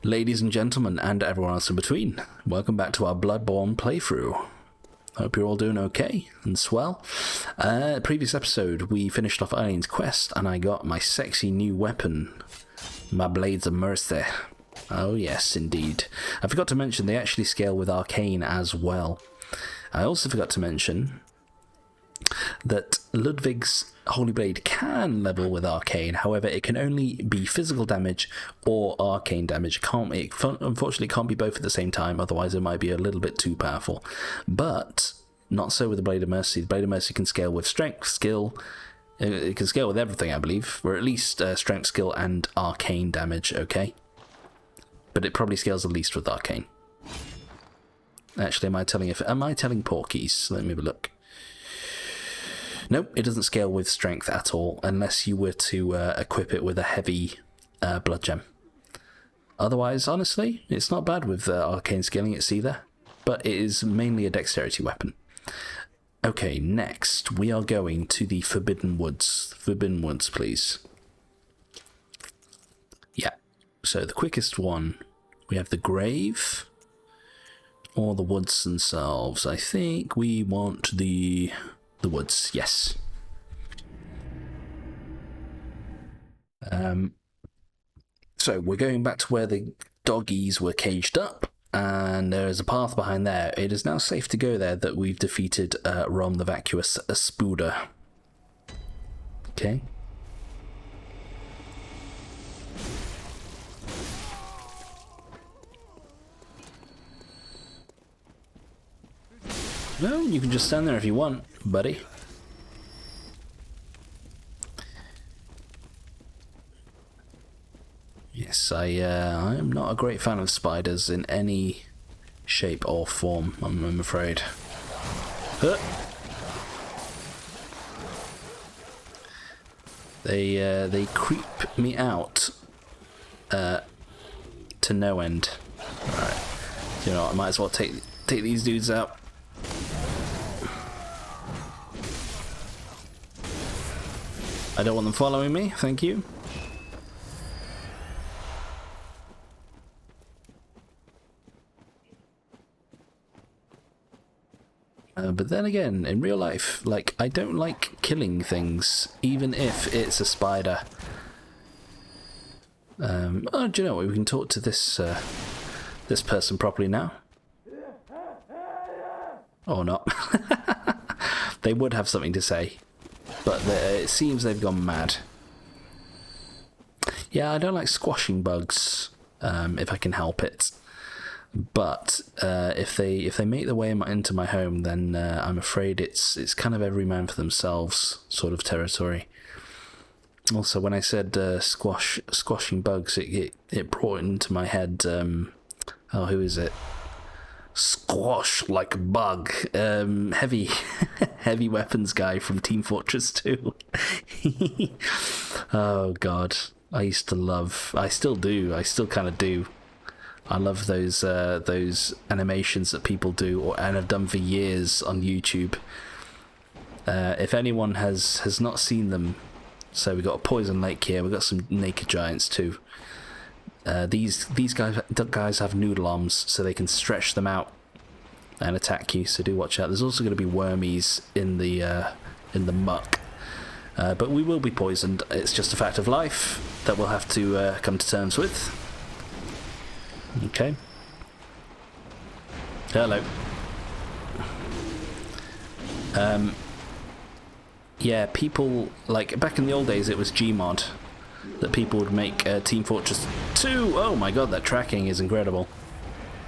Ladies and gentlemen, and everyone else in between, welcome back to our Bloodborne playthrough. Hope you're all doing okay and swell. Previous episode, we finished off Eileen's quest, and I got my sexy new weapon, my Blades of Mercy. Oh yes, indeed. I forgot to mention they actually scale with Arcane as well. I also forgot to mention that Ludwig's Holy Blade can level with Arcane, however it can only be physical damage or Arcane damage. It unfortunately can't be both at the same time, otherwise it might be a little bit too powerful. But not so with the Blade of Mercy. The Blade of Mercy can scale with strength, skill, it can scale with everything I believe, or at least strength, skill and Arcane damage, okay? But it probably scales the least with Arcane. Actually, am I telling Porkies? Let me have a look. Nope, it doesn't scale with strength at all, unless you were to equip it with a heavy blood gem. Otherwise, honestly, it's not bad with arcane scaling, it's either. But it is mainly a dexterity weapon. Okay, next, we are going to the Forbidden Woods. Forbidden Woods, please. Yeah, so the quickest one, we have the grave, or the woods themselves. I think we want the woods, yes. So we're going back to where the doggies were caged up, and there is a path behind there. It is now safe to go there that we've defeated Rom the Vacuous Spooder. Okay. Well, you can just stand there if you want, buddy. Yes, I am not a great fan of spiders in any shape or form, I'm afraid. Huh. They creep me out to no end. Alright. You know what, I might as well take these dudes out. I don't want them following me, thank you. But then again, in real life, like, I don't like killing things, even if it's a spider. Oh, do you know what? We can talk to this person properly now. Or not. They would have something to say. But it seems they've gone mad. Yeah, I don't like squashing bugs, if I can help it. But if they make their way into my home, then I'm afraid it's kind of every man for themselves sort of territory. Also, when I said squashing bugs, it brought into my head. Oh, who is it? Squash like a bug. Heavy heavy weapons guy from Team Fortress 2. Oh god, I still kind of do. I love those animations that people do and have done for years on YouTube. If anyone has not seen them, so we've got a Poison Lake here, we've got some naked giants too. These guys have noodle arms, so they can stretch them out and attack you. So do watch out. There's also going to be wormies in the muck, but we will be poisoned. It's just a fact of life that we'll have to come to terms with. Okay. Hello. Yeah, people like back in the old days, it was Gmod that people would make Team Fortress 2. Oh my god, that tracking is incredible.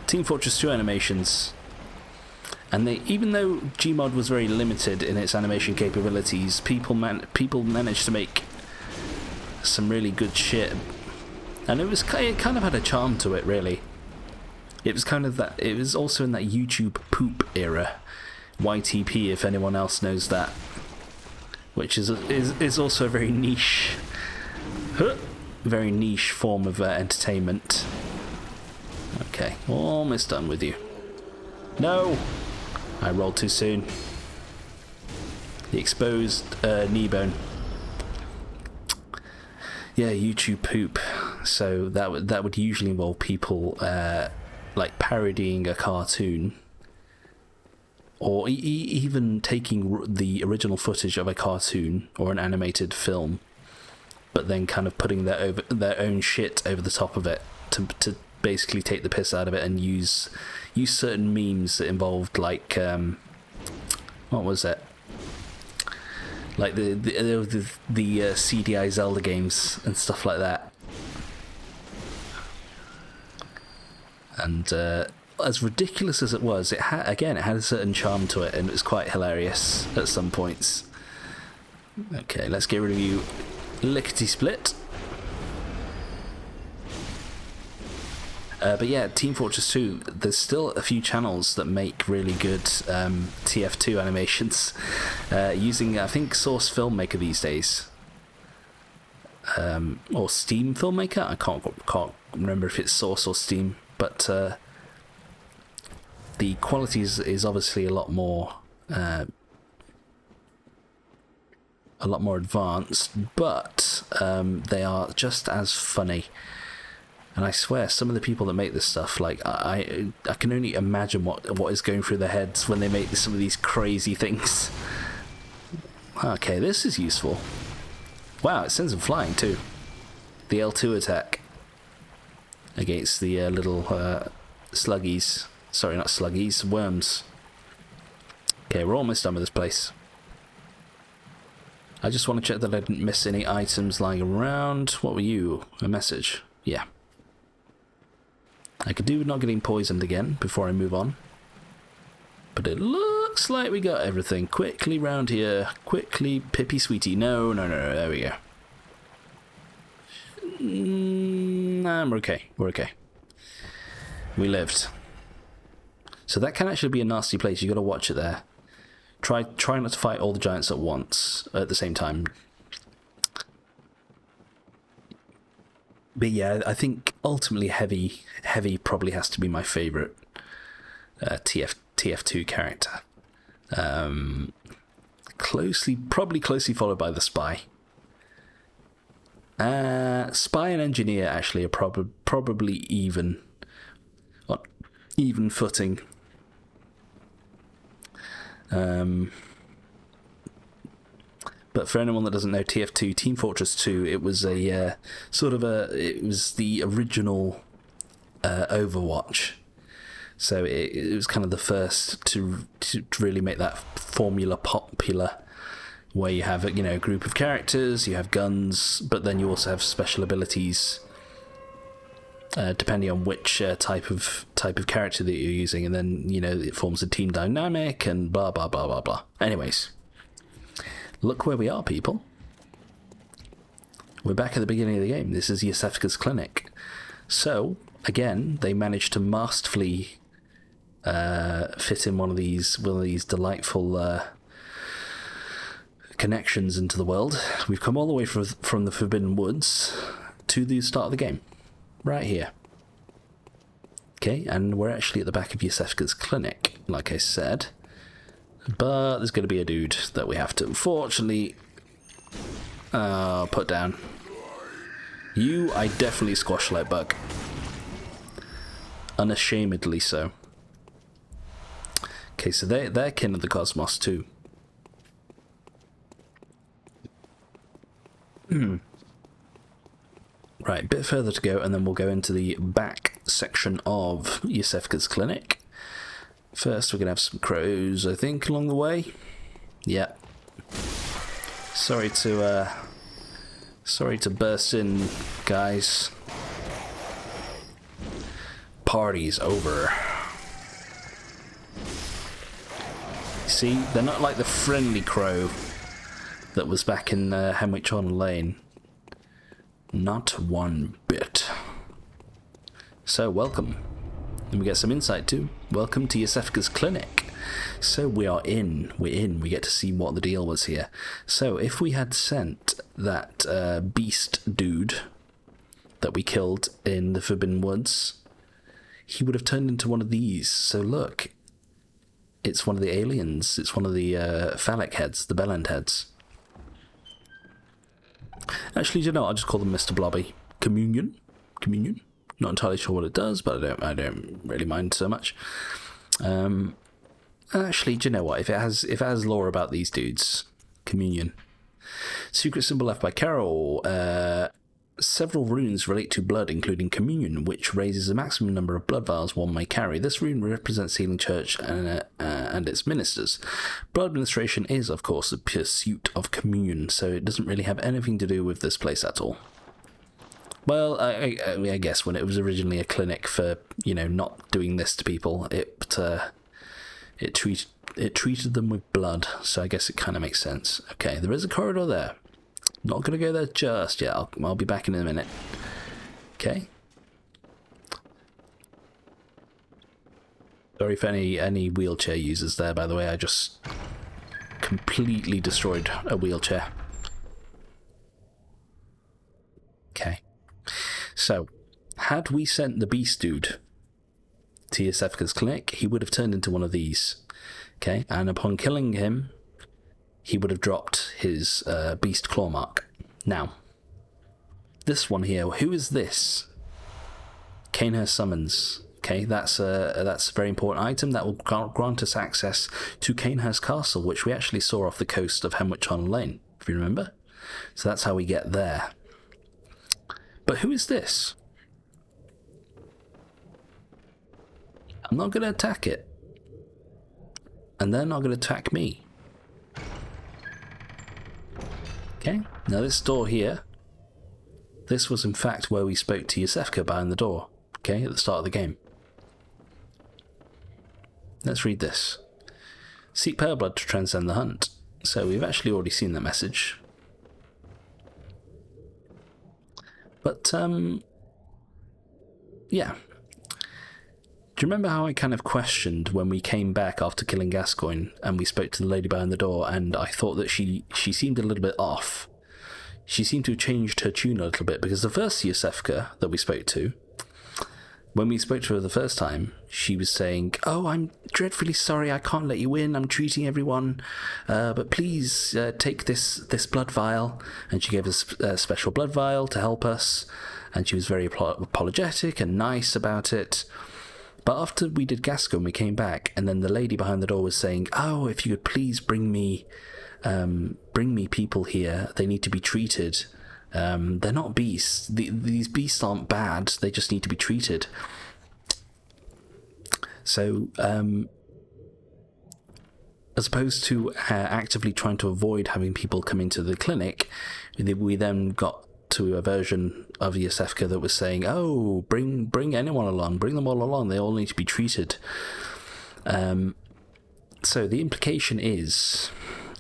Team Fortress 2 animations. And even though Gmod was very limited in its animation capabilities, people managed to make some really good shit. And it kind of had a charm to it, really. It was kind of that. It was also in that YouTube poop era, YTP, if anyone else knows that, which is also a very niche form of entertainment. Okay, almost done with you. No! I rolled too soon. The exposed knee bone. Yeah, YouTube poop. So that would usually involve people like parodying a cartoon, or even taking the original footage of a cartoon or an animated film, but then kind of putting their own shit over the top of it to basically take the piss out of it and use certain memes that involved, like what was it? Like the CDI Zelda games and stuff like that. And as ridiculous as it was, it had a certain charm to it, and it was quite hilarious at some points. Okay, let's get rid of you, lickety split. But yeah, Team Fortress 2, there's still a few channels that make really good TF2 animations using, I think, Source Filmmaker these days. Or Steam Filmmaker? I can't remember if it's Source or Steam, but the quality is obviously a lot more advanced, but they are just as funny. And I swear, some of the people that make this stuff, like I can only imagine what is going through their heads when they make some of these crazy things. Okay, this is useful. Wow, it sends them flying too. The L2 attack against the little sluggies. Sorry, not sluggies, worms. Okay, we're almost done with this place. I just want to check that I didn't miss any items lying around. What were you? A message? Yeah. I could do with not getting poisoned again before I move on. But it looks like we got everything. Quickly round here. Quickly, Pippy Sweetie. No. There we go. Nah, we're okay. We're okay. We lived. So that can actually be a nasty place. You got to watch it there. Try not to fight all the giants at once at the same time. But yeah, I think ultimately Heavy probably has to be my favourite TF2 character. Probably closely followed by the Spy. Spy and Engineer actually are probably even footing. But for anyone that doesn't know, TF2, Team Fortress 2, it was a it was the original Overwatch. So it was kind of the first to really make that formula popular, where you have a group of characters, you have guns, but then you also have special abilities, depending on which type of character that you're using, and then it forms a team dynamic and blah blah blah blah blah. Anyways. Look where we are, people. We're back at the beginning of the game. This is Yosefka's clinic. So, again, they managed to masterfully fit in one of these delightful connections into the world. We've come all the way from the Forbidden Woods to the start of the game. Right here. Okay, and we're actually at the back of Yosefka's clinic, like I said. But there's going to be a dude that we have to, unfortunately, put down. You, I definitely squash like bug. Unashamedly so. Okay, so they're kin of the cosmos too. Right, a bit further to go, and then we'll go into the back section of Yosefka's clinic. First, we're going to have some crows, I think, along the way. Yeah. Sorry to burst in, guys. Party's over. See, they're not like the friendly crow that was back in Hemwick on Lane. Not one bit. So, welcome. And we get some insight too. Welcome to Yosefka's clinic. So we're in. We get to see what the deal was here. So if we had sent that beast dude that we killed in the Forbidden Woods, he would have turned into one of these. So look, it's one of the aliens. It's one of the phallic heads, the bellend heads. Actually, I'll just call them Mr. Blobby. Communion. communion. Not entirely sure what it does, but I don't really mind so much. Actually, do you know what? If it has lore about these dudes, communion. Secret symbol left by Carol. Several runes relate to blood, including communion, which raises the maximum number of blood vials one may carry. This rune represents Healing Church and its ministers. Blood administration is, of course, the pursuit of communion, so it doesn't really have anything to do with this place at all. Well, I guess when it was originally a clinic for, not doing this to people, it treated them with blood, so I guess it kind of makes sense. Okay, there is a corridor there. Not going to go there just yet. I'll be back in a minute. Okay. Sorry for any wheelchair users there, by the way. I just completely destroyed a wheelchair. Okay. So, had we sent the beast dude to Yosefka's clinic, he would have turned into one of these. Okay, and upon killing him, he would have dropped his beast claw mark. Now, this one here, who is this? Kanehurst summons. Okay, that's a very important item that will grant us access to Kanehurst Castle, which we actually saw off the coast of Hemwich-on Lane, if you remember. So that's how we get there. But who is this? I'm not going to attack it. And they're not going to attack me. Okay, now this door here, this was in fact where we spoke to Yosefka behind the door, okay, at the start of the game. Let's read this. Seek Paleblood to transcend the hunt. So we've actually already seen that message. But, yeah. Do you remember how I kind of questioned when we came back after killing Gascoigne and we spoke to the lady behind the door, and I thought that she seemed a little bit off. She seemed to have changed her tune a little bit, because the first Yosefka that we spoke to, when we spoke to her the first time, she was saying, "Oh, I'm dreadfully sorry, I can't let you in, I'm treating everyone, but please take this blood vial." And she gave us a special blood vial to help us, and she was very apologetic and nice about it. But after we did Gascoigne, we came back, and then the lady behind the door was saying, "Oh, if you could please bring me people here. They need to be treated. They're not beasts. These beasts aren't bad. They just need to be treated." So, as opposed to actively trying to avoid having people come into the clinic, we then got to a version of Yosefka that was saying, "Oh, bring anyone along, bring them all along, they all need to be treated." So the implication is,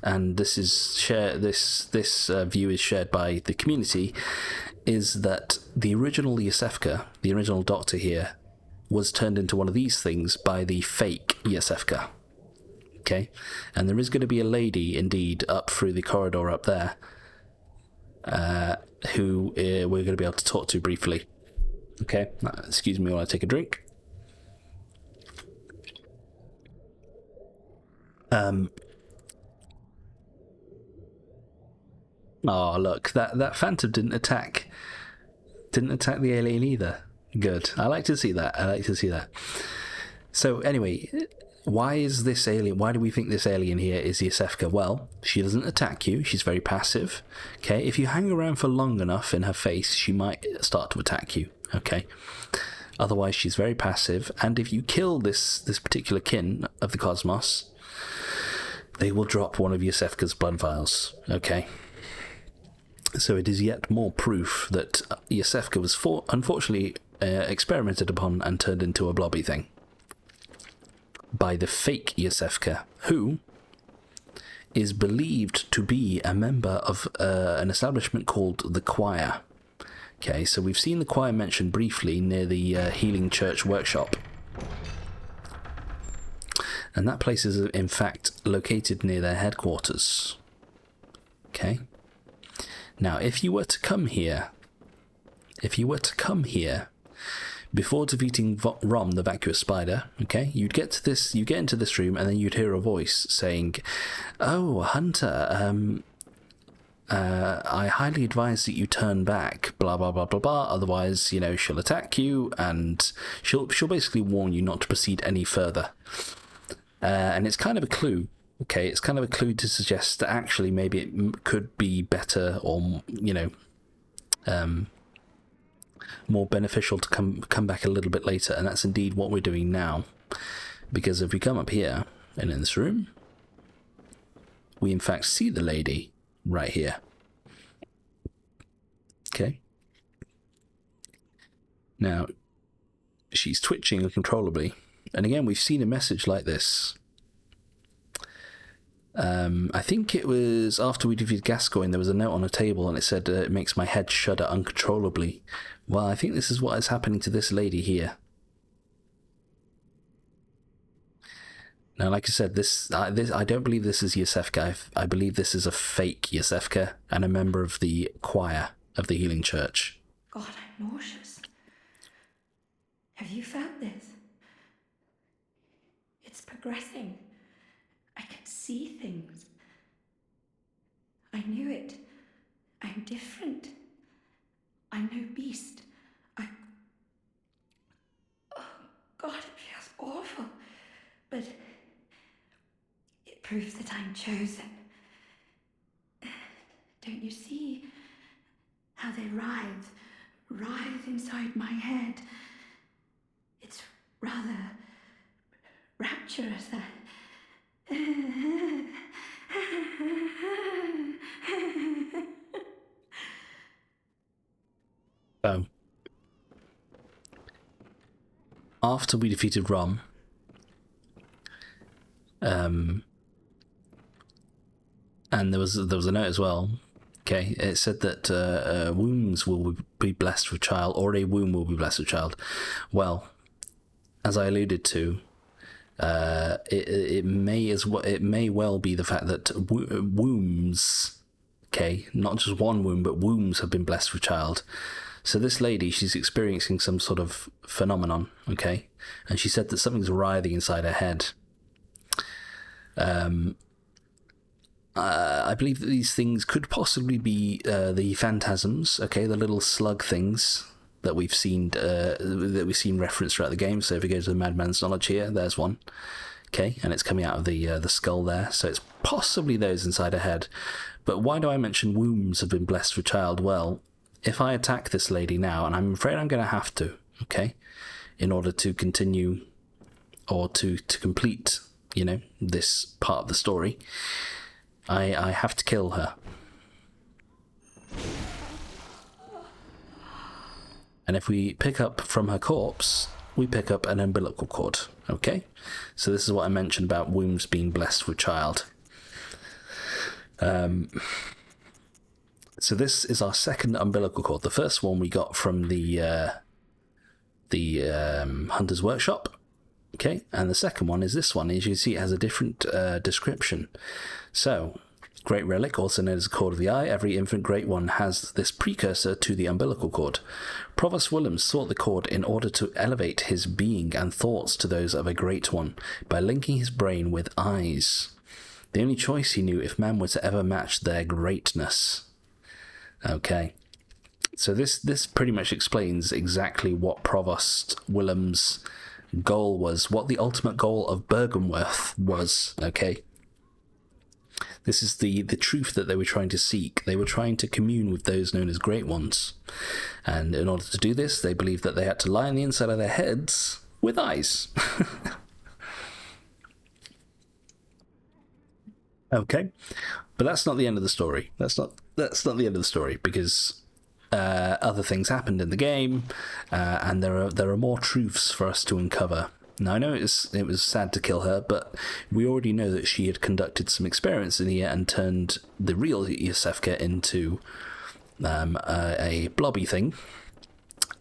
and this is this view is shared by the community, is that the original Yosefka, the original doctor here, was turned into one of these things by the fake Yosefka. Okay, and there is going to be a lady indeed up through the corridor up there, who we're going to be able to talk to briefly. Okay, excuse me while I take a drink. Oh, look, that phantom didn't attack the alien either. Good. I like to see that. So anyway, why is this alien? Why do we think this alien here is Yosefka? Well, she doesn't attack you. She's very passive. Okay, if you hang around for long enough in her face, she might start to attack you. Okay. Otherwise, she's very passive, and if you kill this particular kin of the cosmos, they will drop one of Yosefka's blood vials. Okay. So it is yet more proof that Yosefka was unfortunately experimented upon and turned into a blobby thing by the fake Yosefka, who is believed to be a member of an establishment called the Choir. Okay, so we've seen the Choir mentioned briefly near the Healing Church workshop. And that place is, in fact, located near their headquarters. Okay. Now, if you were to come here, before defeating Rom, the vacuous spider, okay, you get into this room, and then you'd hear a voice saying, "Oh, Hunter, I highly advise that you turn back, blah, blah, blah, blah, blah. Otherwise, you know, she'll attack you, and she'll basically warn you not to proceed any further. And it's kind of a clue, okay? It's kind of a clue to suggest that actually maybe it could be better or, you know, more beneficial to come back a little bit later. And that's indeed what we're doing now. Because if we come up here, and in this room, we in fact see the lady right here. Okay. Now, she's twitching uncontrollably. And again, we've seen a message like this. I think it was after we defeated Gascoigne, there was a note on a table and it said, it makes my head shudder uncontrollably. Well, I think this is what is happening to this lady here. Now, like I said, I don't believe this is Yosefka. I believe this is a fake Yosefka and a member of the choir of the Healing Church. God, I'm nauseous. Have you felt this? It's progressing. I can see things. I knew it. I'm different. I'm no beast. Oh, God, it feels awful. But it proves that I'm chosen. Don't you see how they writhe inside my head? It's rather rapturous. So, after we defeated Rom, and there was a note as well. Okay, it said that wombs will be blessed with child, or a womb will be blessed with child. Well, as I alluded to, it may well be the fact that wombs, okay, not just one womb, but wombs have been blessed with child. So this lady, she's experiencing some sort of phenomenon, okay, and she said that something's writhing inside her head. I believe that these things could possibly be the phantasms, okay, the little slug things that we've seen referenced throughout the game. So if we go to the Madman's Knowledge here, there's one, okay, and it's coming out of the skull there. So it's possibly those inside her head. But why do I mention wombs have been blessed with child? Well, if I attack this lady now, and I'm afraid I'm going to have to, okay, in order to continue or to complete, you know, this part of the story, I have to kill her. And if we pick up from her corpse, we pick up an umbilical cord, okay? So this is what I mentioned about wombs being blessed with child. So this is our second umbilical cord. The first one we got from the Hunter's Workshop, okay? And the second one is this one. As you can see, it has a different description. So, Great Relic, also known as the Cord of the Eye. Every infant Great One has this precursor to the umbilical cord. Provost Willems sought the cord in order to elevate his being and thoughts to those of a Great One by linking his brain with eyes. The only choice he knew if man were to ever match their greatness. Okay. So this pretty much explains exactly what Provost Willems' goal was, what the ultimate goal of Bergenworth was, okay? This is the truth that they were trying to seek. They were trying to commune with those known as Great Ones. And in order to do this, they believed that they had to line the inside of their heads with eyes. Okay. But that's not the end of the story. That's not the end of the story, because other things happened in the game, and there are more truths for us to uncover. Now, I know it was sad to kill her, but we already know that she had conducted some experiments in here and turned the real Yosefka into a blobby thing.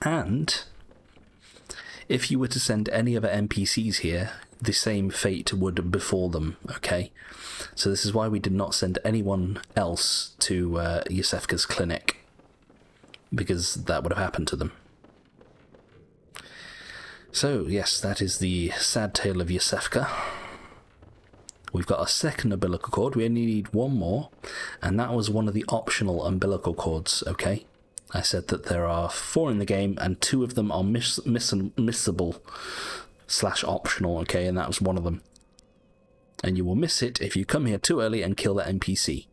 And if you were to send any other NPCs here, the same fate would befall them, okay? So this is why we did not send anyone else to Yosefka's clinic, because that would have happened to them. So, yes, that is the sad tale of Yosefka. We've got a second umbilical cord. We only need one more, and that was one of the optional umbilical cords, okay? I said that there are 4 in the game, and 2 of them are missable / optional, okay? And that was one of them. And you will miss it if you come here too early and kill that NPC.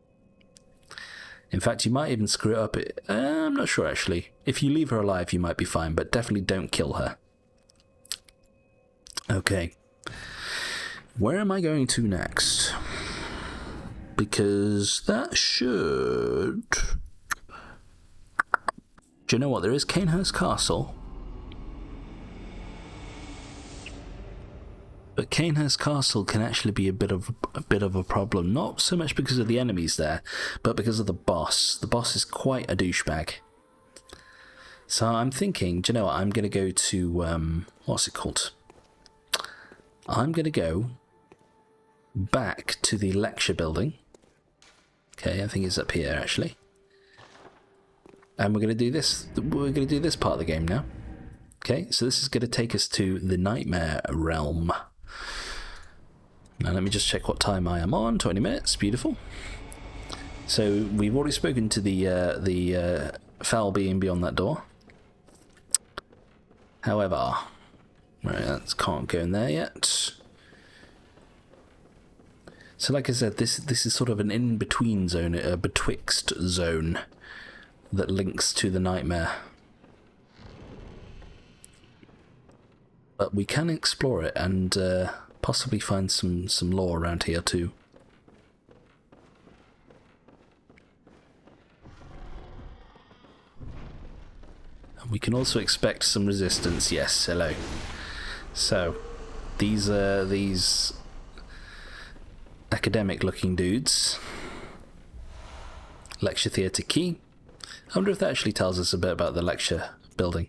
In fact, you might even screw it up. I'm not sure, actually. If you leave her alive, you might be fine, but definitely don't kill her. Okay. Where am I going to next? Because that should... Do you know what? There is Canehurst Castle. But Canehurst Castle can actually be a bit of a problem. Not so much because of the enemies there, but because of the boss. The boss is quite a douchebag. So I'm thinking, do you know what? I'm going to go to... what's it called? I'm going to go back to the lecture building. Okay, I think it's up here, actually. And we're going to do this. We're going to do this part of the game now. Okay, so this is going to take us to the Nightmare Realm. Now let me just check what time I am on. 20 minutes. Beautiful. So we've already spoken to the foul being beyond that door. However, right, that can't go in there yet. So like I said, this is sort of an in-between zone, a betwixt zone that links to the nightmare. But we can explore it and possibly find some lore around here too. And we can also expect some resistance. Yes, hello. So these academic-looking dudes. Lecture theatre key. I wonder if that actually tells us a bit about the lecture building.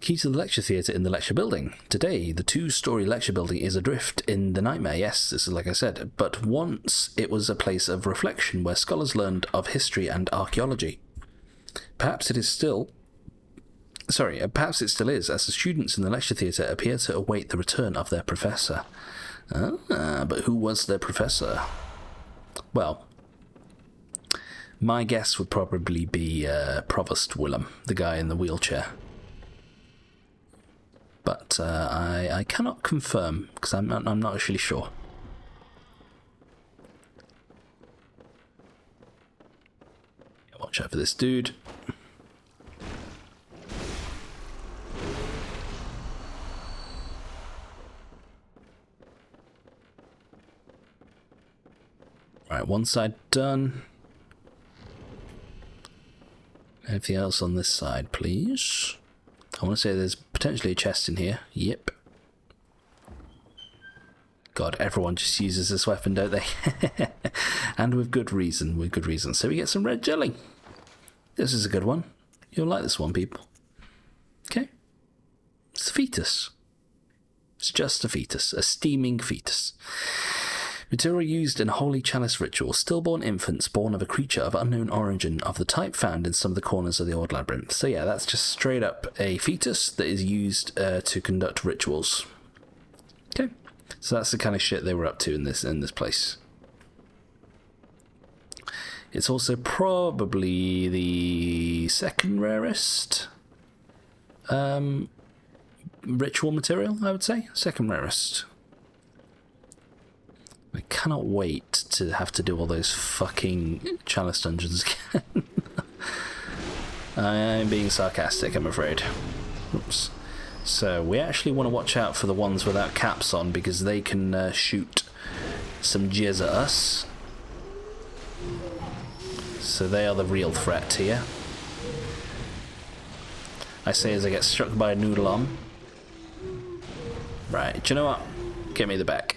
Key to the lecture theatre in the lecture building. Today, the 2-story lecture building is adrift in the nightmare. Yes, this is like I said. But once it was a place of reflection where scholars learned of history and archaeology. Perhaps it still is, as the students in the lecture theatre appear to await the return of their professor. But who was their professor? Well, my guess would probably be Provost Willem, the guy in the wheelchair. But I cannot confirm, because I'm not actually sure. Watch out for this dude. Right, one side done. Anything else on this side, please? I want to say there's potentially a chest in here. Yep. God, everyone just uses this weapon, don't they? And with good reason, So we get some red jelly. This is a good one. You'll like this one, people. Okay. It's a fetus. It's just a fetus. A steaming fetus. Material used in holy chalice ritual. Stillborn infants born of a creature of unknown origin of the type found in some of the corners of the old labyrinth. So yeah, that's just straight up a fetus that is used to conduct rituals. Okay, so that's the kind of shit they were up to in this place. It's also probably the second rarest ritual material, I would say. Second rarest. I cannot wait to have to do all those fucking chalice dungeons again. I'm being sarcastic, I'm afraid. Oops. So we actually want to watch out for the ones without caps on, because they can shoot some jizz at us. So they are the real threat here. I say as I get struck by a noodle arm. Right, do you know what? Get me the back.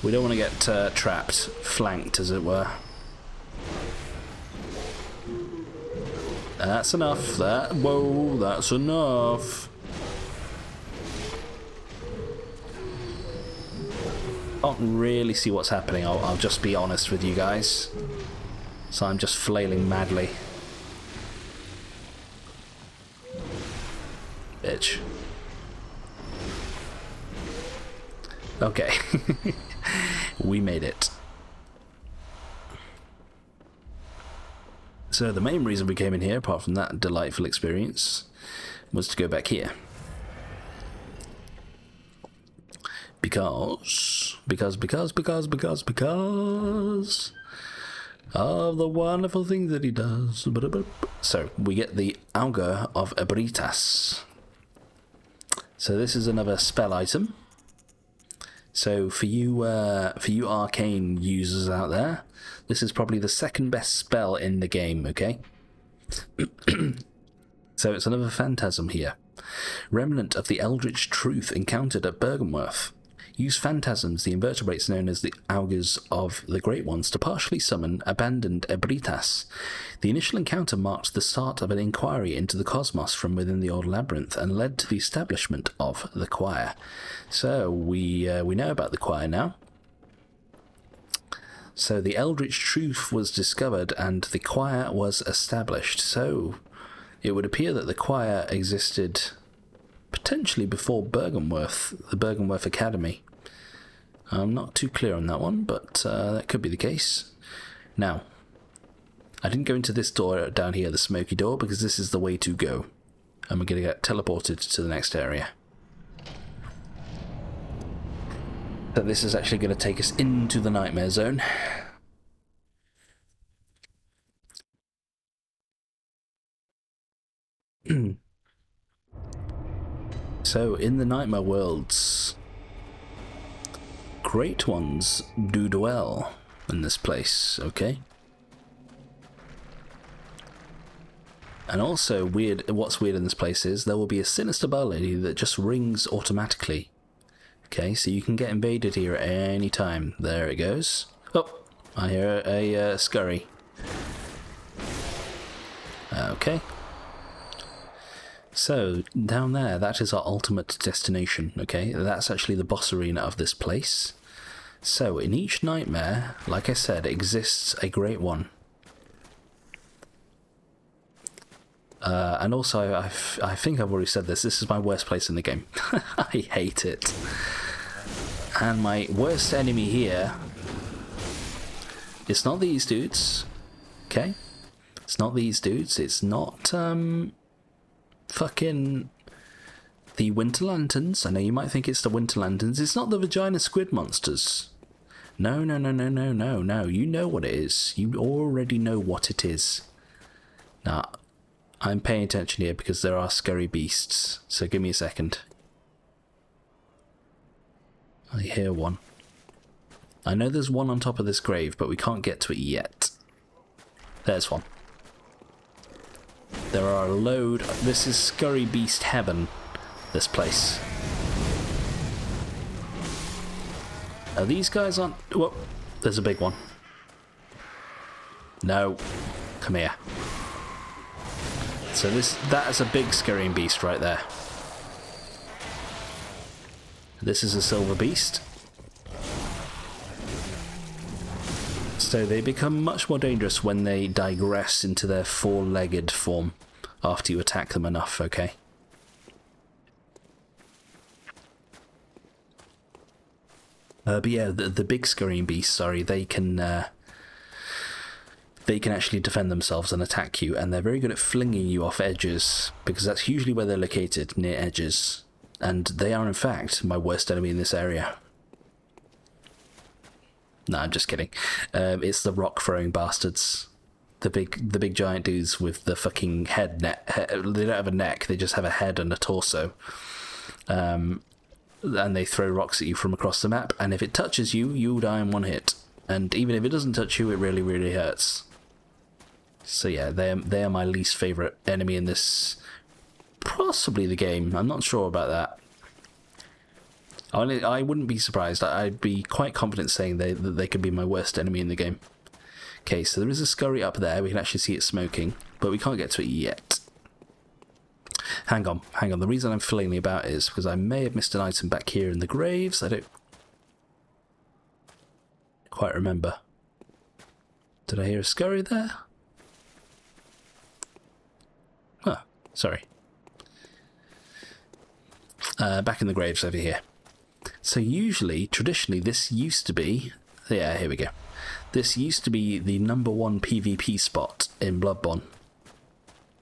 We don't want to get trapped, flanked as it were. That's enough. Whoa, that's enough. I can't really see what's happening, I'll just be honest with you guys. So I'm just flailing madly. Bitch. Okay. We made it. So the main reason we came in here, apart from that delightful experience, was to go back here. Because of the wonderful things that he does. So we get the Auger of Ebritas. So this is another spell item. So for you arcane users out there, this is probably the second best spell in the game, okay? So it's another phantasm here. Remnant of the Eldritch Truth encountered at Bergenworth. Use phantasms, the invertebrates known as the Augurs of the Great Ones, to partially summon abandoned Ebritas. The initial encounter marked the start of an inquiry into the cosmos from within the old labyrinth and led to the establishment of the choir. So we know about the choir now. So the Eldritch Truth was discovered and the choir was established. So it would appear that the choir existed potentially before Bergenworth, the Bergenworth Academy. I'm not too clear on that one, but that could be the case. Now, I didn't go into this door down here, the smoky door, because this is the way to go. And we're going to get teleported to the next area. So this is actually going to take us into the nightmare zone. So, in the nightmare worlds, great ones do dwell in this place, okay? And also, what's weird in this place is there will be a sinister melody that just rings automatically. Okay, so you can get invaded here at any time. There it goes. Oh, I hear a scurry. Okay. So, down there, that is our ultimate destination, okay? That's actually the boss arena of this place. So, in each nightmare, like I said, exists a great one. And also, I think I've already said this is my worst place in the game. I hate it. And my worst enemy here, it's not these dudes, okay? It's not these dudes, it's not, fucking the Winter Lanterns. I know you might think it's the Winter Lanterns. It's not the vagina squid monsters. No. You know what it is. You already know what it is. Now, I'm paying attention here because there are scary beasts. So give me a second. I hear one. I know there's one on top of this grave, but we can't get to it yet. There's one. There are a load. This is Scurry Beast Heaven, this place. Now these guys aren't... Whoa, there's a big one. No, come here. So that is a big scurrying beast right there. This is a silver beast. So they become much more dangerous when they digress into their four-legged form after you attack them enough, okay? But yeah, the big scurrying beasts, sorry, they can actually defend themselves and attack you, and they're very good at flinging you off edges, because that's usually where they're located, near edges. And they are, in fact, my worst enemy in this area. No, I'm just kidding. It's the rock-throwing bastards. The big giant dudes with the fucking head. They don't have a neck, they just have a head and a torso. And they throw rocks at you from across the map, and if it touches you, you'll die in one hit. And even if it doesn't touch you, it really, really hurts. So yeah, they are my least favourite enemy in this... possibly the game. I'm not sure about that. I wouldn't be surprised. I'd be quite confident saying that they could be my worst enemy in the game. Okay, so there is a scurry up there. We can actually see it smoking, but we can't get to it yet. Hang on. The reason I'm flailing about is because I may have missed an item back here in the graves. I don't quite remember. Did I hear a scurry there? Huh, sorry. Back in the graves over here. So usually, traditionally, this used to be... Yeah, here we go. This used to be the #1 PvP spot in Bloodborne.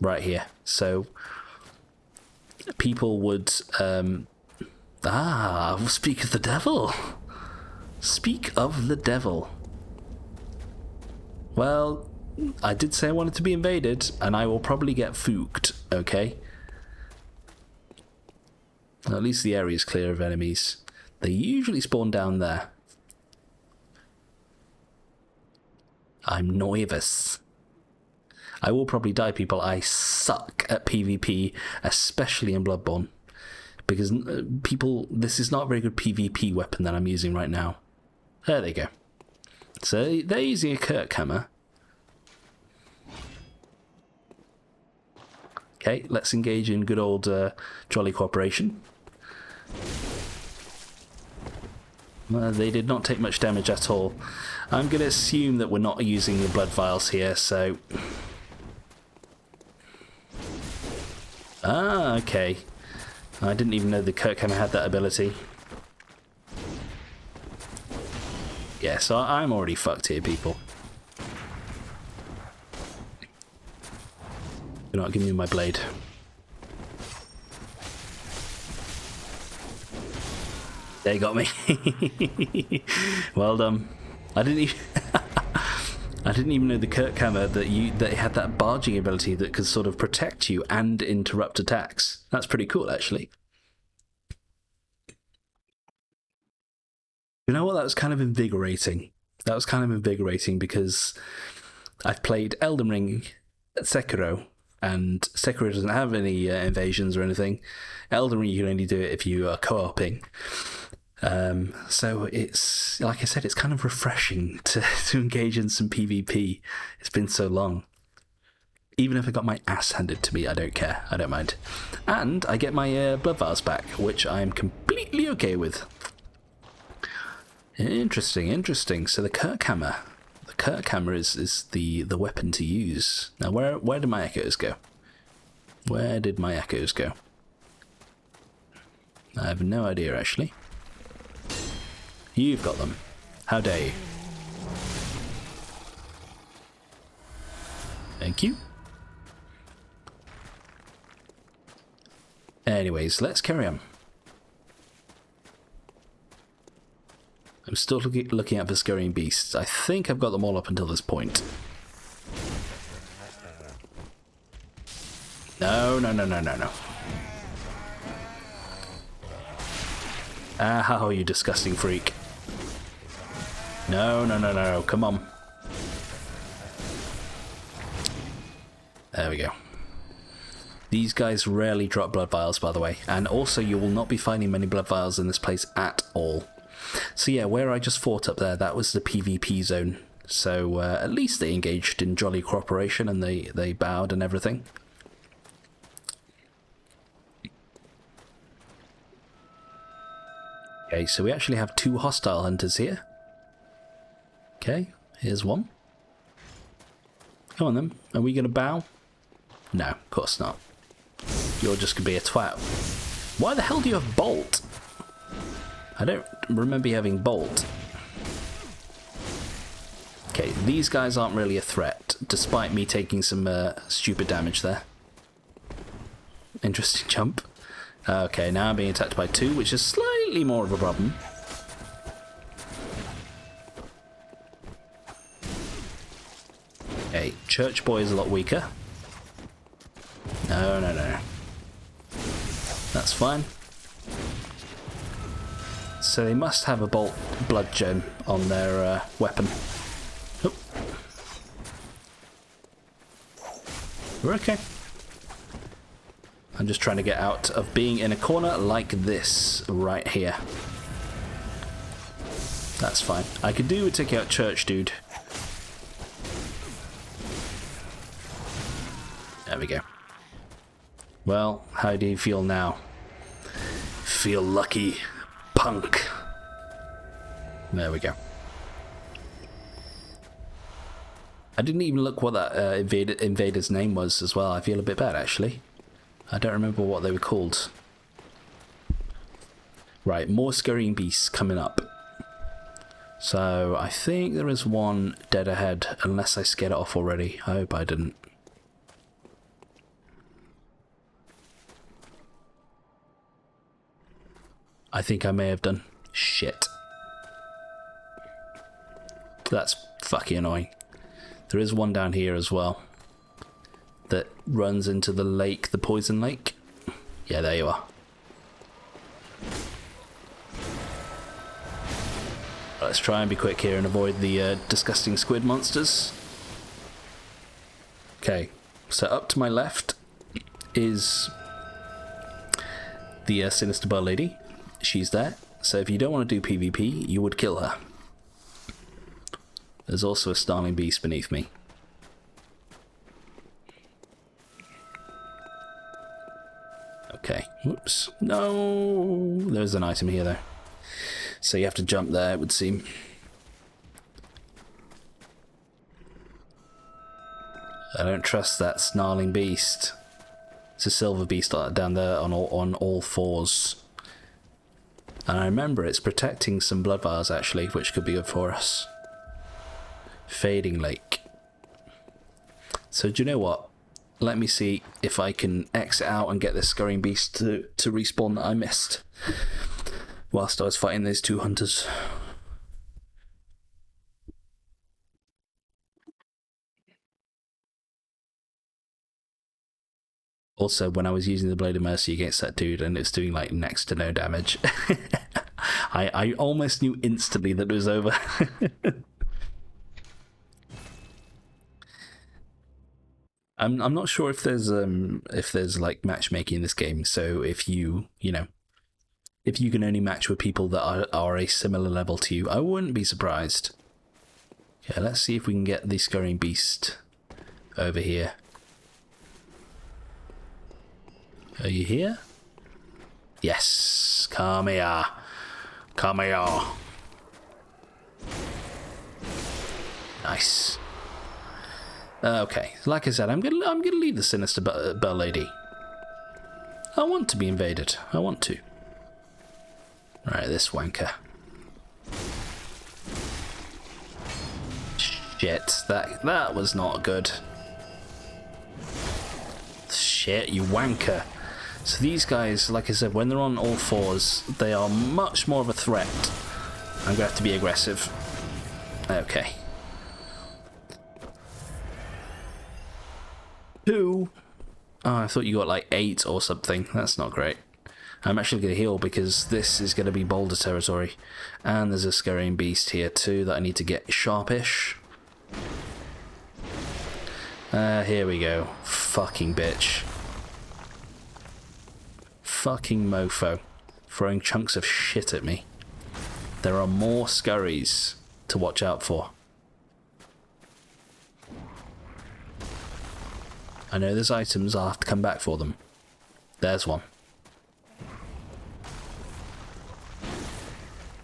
Right here. So people would... speak of the devil. Speak of the devil. Well, I did say I wanted to be invaded, and I will probably get fooked, okay? At least the area is clear of enemies. They usually spawn down there. I'm nervous. I will probably die, people. I suck at PvP, especially in Bloodborne. Because people, this is not a very good PvP weapon that I'm using right now. There they go. So they're using a Kirk hammer. Okay, let's engage in good old jolly cooperation. They did not take much damage at all. I'm going to assume that we're not using the blood vials here, so... Ah, okay. I didn't even know the Kirk hammer had that ability. Yeah, so I'm already fucked here, people. You're not giving me my blade. They got me. Well done. I didn't even I didn't even know the Kirk hammer that it had that barging ability that could sort of protect you and interrupt attacks. That's pretty cool, actually. You know what? That was kind of invigorating. That was kind of invigorating because I've played Elden Ring, Sekiro, and Sekiro doesn't have any invasions or anything. Elden Ring, you can only do it if you are co-oping. So it's, like I said, it's kind of refreshing to engage in some PvP. It's been so long. Even if I got my ass handed to me, I don't care. I don't mind. And I get my blood vials back, which I'm completely okay with. Interesting, interesting. So the Kirk hammer. The Kirk hammer is the weapon to use. Now, where did my echoes go? Where did my echoes go? I have no idea, actually. You've got them. How dare you? Thank you. Anyways, let's carry on. I'm still looking at the scurrying beasts. I think I've got them all up until this point. No, no, no, no, no, no. Ah, you disgusting freak. No, no, no, no, come on. There we go. These guys rarely drop blood vials, by the way. And also, you will not be finding many blood vials in this place at all. So yeah, where I just fought up there, that was the PvP zone. So at least they engaged in jolly cooperation and they bowed and everything. Okay, so we actually have 2 hostile hunters here. Okay, here's one. Come on then, are we going to bow? No, of course not. You're just going to be a twat. Why the hell do you have bolt? I don't remember you having bolt. Okay, these guys aren't really a threat, despite me taking some stupid damage there. Interesting jump. Okay, now I'm being attacked by 2, which is slightly more of a problem. Okay, Church Boy is a lot weaker. No, no, no. That's fine. So they must have a bolt blood gem on their weapon. Oh. We're okay. I'm just trying to get out of being in a corner like this right here. That's fine. I could do with taking out Church Dude. There we go. Well, how do you feel now? Feel lucky, punk. There we go. I didn't even look what that invader's name was as well. I feel a bit bad, actually. I don't remember what they were called. Right, more scurrying beasts coming up. So I think there is one dead ahead, unless I scared it off already. I hope I didn't. I think I may have done. Shit. That's fucking annoying. There is one down here as well that runs into the lake, the poison lake. Yeah, there you are. Let's try and be quick here and avoid the disgusting squid monsters. Okay, so up to my left is the Sinister Bar Lady. She's there. So if you don't want to do PvP, you would kill her. There's also a snarling beast beneath me. Okay, whoops. No! There's an item here though. So you have to jump there, it would seem. I don't trust that snarling beast. It's a silver beast down there on all fours. And I remember it's protecting some blood vials actually, which could be good for us. Fading Lake. So do you know what? Let me see if I can exit out and get this scurrying beast to respawn that I missed whilst I was fighting these two hunters. Also, when I was using the Blade of Mercy against that dude and it's doing like next to no damage, I almost knew instantly that it was over. I'm not sure if there's like matchmaking in this game. So if you can only match with people that are a similar level to you, I wouldn't be surprised. Yeah, let's see if we can get the scurrying beast over here. Are you here? Yes, come here. Come here. Nice. Okay, like I said, I'm gonna leave the Sinister Bell Lady. I want to be invaded. I want to. Right, this wanker. Shit, that was not good. Shit, you wanker. So these guys, like I said, when they're on all fours, they are much more of a threat. I'm gonna have to be aggressive. Okay. 2. Oh, I thought you got like 8 or something. That's not great. I'm actually going to heal because this is going to be boulder territory. And there's a scurrying beast here too that I need to get sharpish. Here we go. Fucking bitch. Fucking mofo. Throwing chunks of shit at me. There are more scurries to watch out for. I know there's items, I'll have to come back for them. There's one.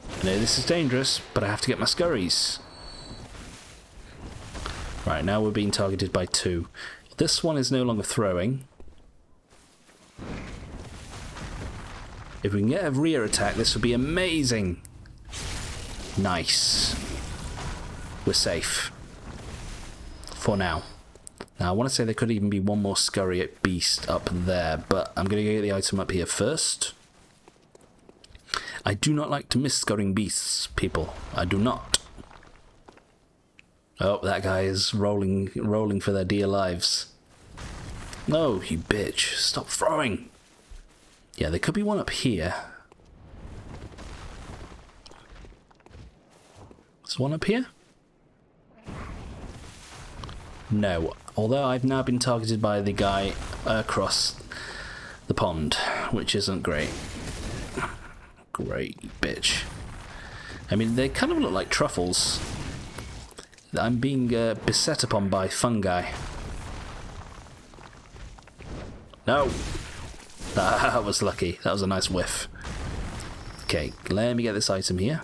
I know this is dangerous, but I have to get my scurries. Right, now we're being targeted by 2. This one is no longer throwing. If we can get a rear attack, this would be amazing. Nice. We're safe. For now. Now, I want to say there could even be one more scurry beast up there, but I'm going to get the item up here first. I do not like to miss scurrying beasts, people. I do not. Oh, that guy is rolling for their dear lives. No, you bitch. Stop throwing. Yeah, there could be one up here. There's one up here? No. Although I've now been targeted by the guy across the pond, which isn't great. Great, bitch. I mean, they kind of look like truffles. I'm being beset upon by fungi. No! That was lucky. That was a nice whiff. Okay, let me get this item here.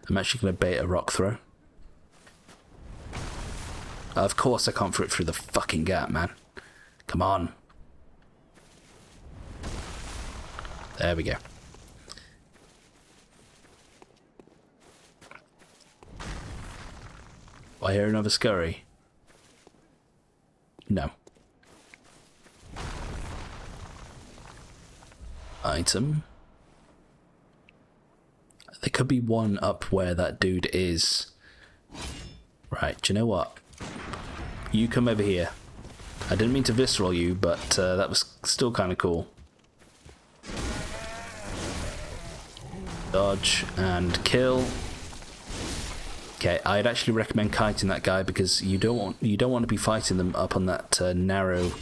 I'm actually going to bait a rock throw. Of course I can't throw it through the fucking gap, man. Come on. There we go. I hear another scurry. No. Item. There could be one up where that dude is. Right, do you know what? You come over here. I didn't mean to visceral you, but that was still kind of cool. Dodge and kill. Okay, I'd actually recommend kiting that guy because you don't want to be fighting them up on that narrow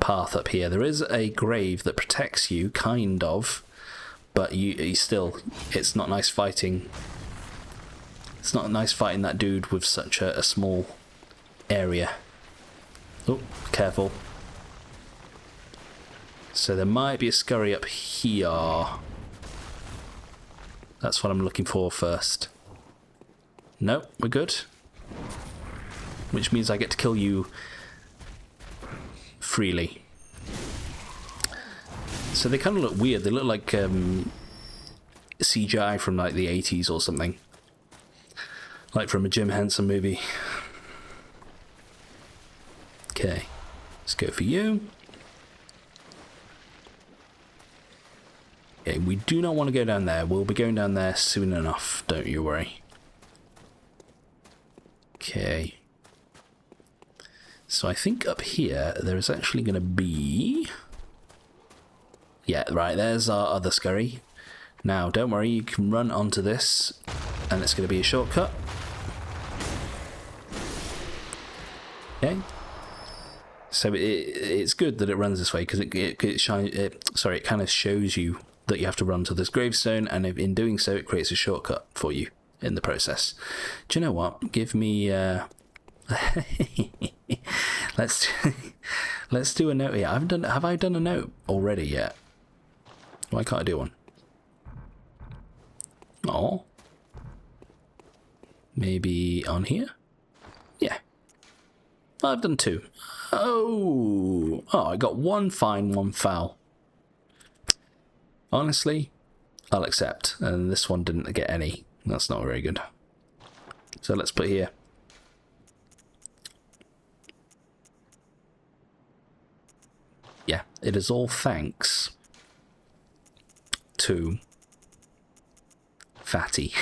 path up here. There is a grave that protects you, kind of, but you still, it's not nice fighting. It's not nice fighting that dude with such a small area. Oh, careful. So there might be a scurry up here. That's what I'm looking for first. Nope, we're good. Which means I get to kill you freely. So they kind of look weird. They look like CGI from like the 80s or something. Like from a Jim Henson movie. Okay, let's go for you. Okay, we do not want to go down there. We'll be going down there soon enough, don't you worry. Okay. So I think up here there is actually going to be... Yeah, right, there's our other scurry. Now, don't worry, you can run onto this, and it's going to be a shortcut. Okay. So it's good that it runs this way, because it kind of shows you that you have to run to this gravestone, and if, in doing so, it creates a shortcut for you in the process. Do you know what? Give me... let's do a note here. Have I done a note already yet? Why can't I do one? Oh. Maybe on here? Yeah. I've done 2. Oh, I got 1 fine, 1 foul. Honestly, I'll accept. And this one didn't get any. That's not very good. So let's put here. Yeah, it is all thanks to Fatty.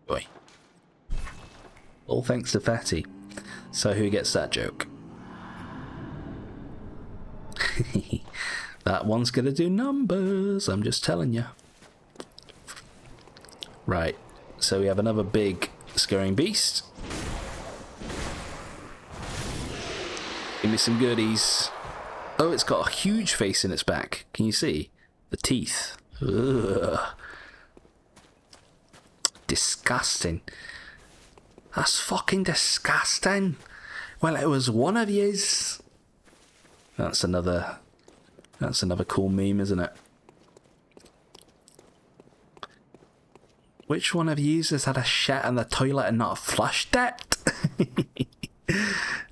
Boy. All thanks to Fatty. So who gets that joke? That one's gonna do numbers, I'm just telling you. Right, so we have another big scurrying beast. Give me some goodies. Oh, it's got a huge face in its back. Can you see? The teeth. Ugh. Disgusting. That's fucking disgusting. Well, it was one of yous. That's another cool meme, isn't it? Which one of yous has had a shit in the toilet and not flushed it?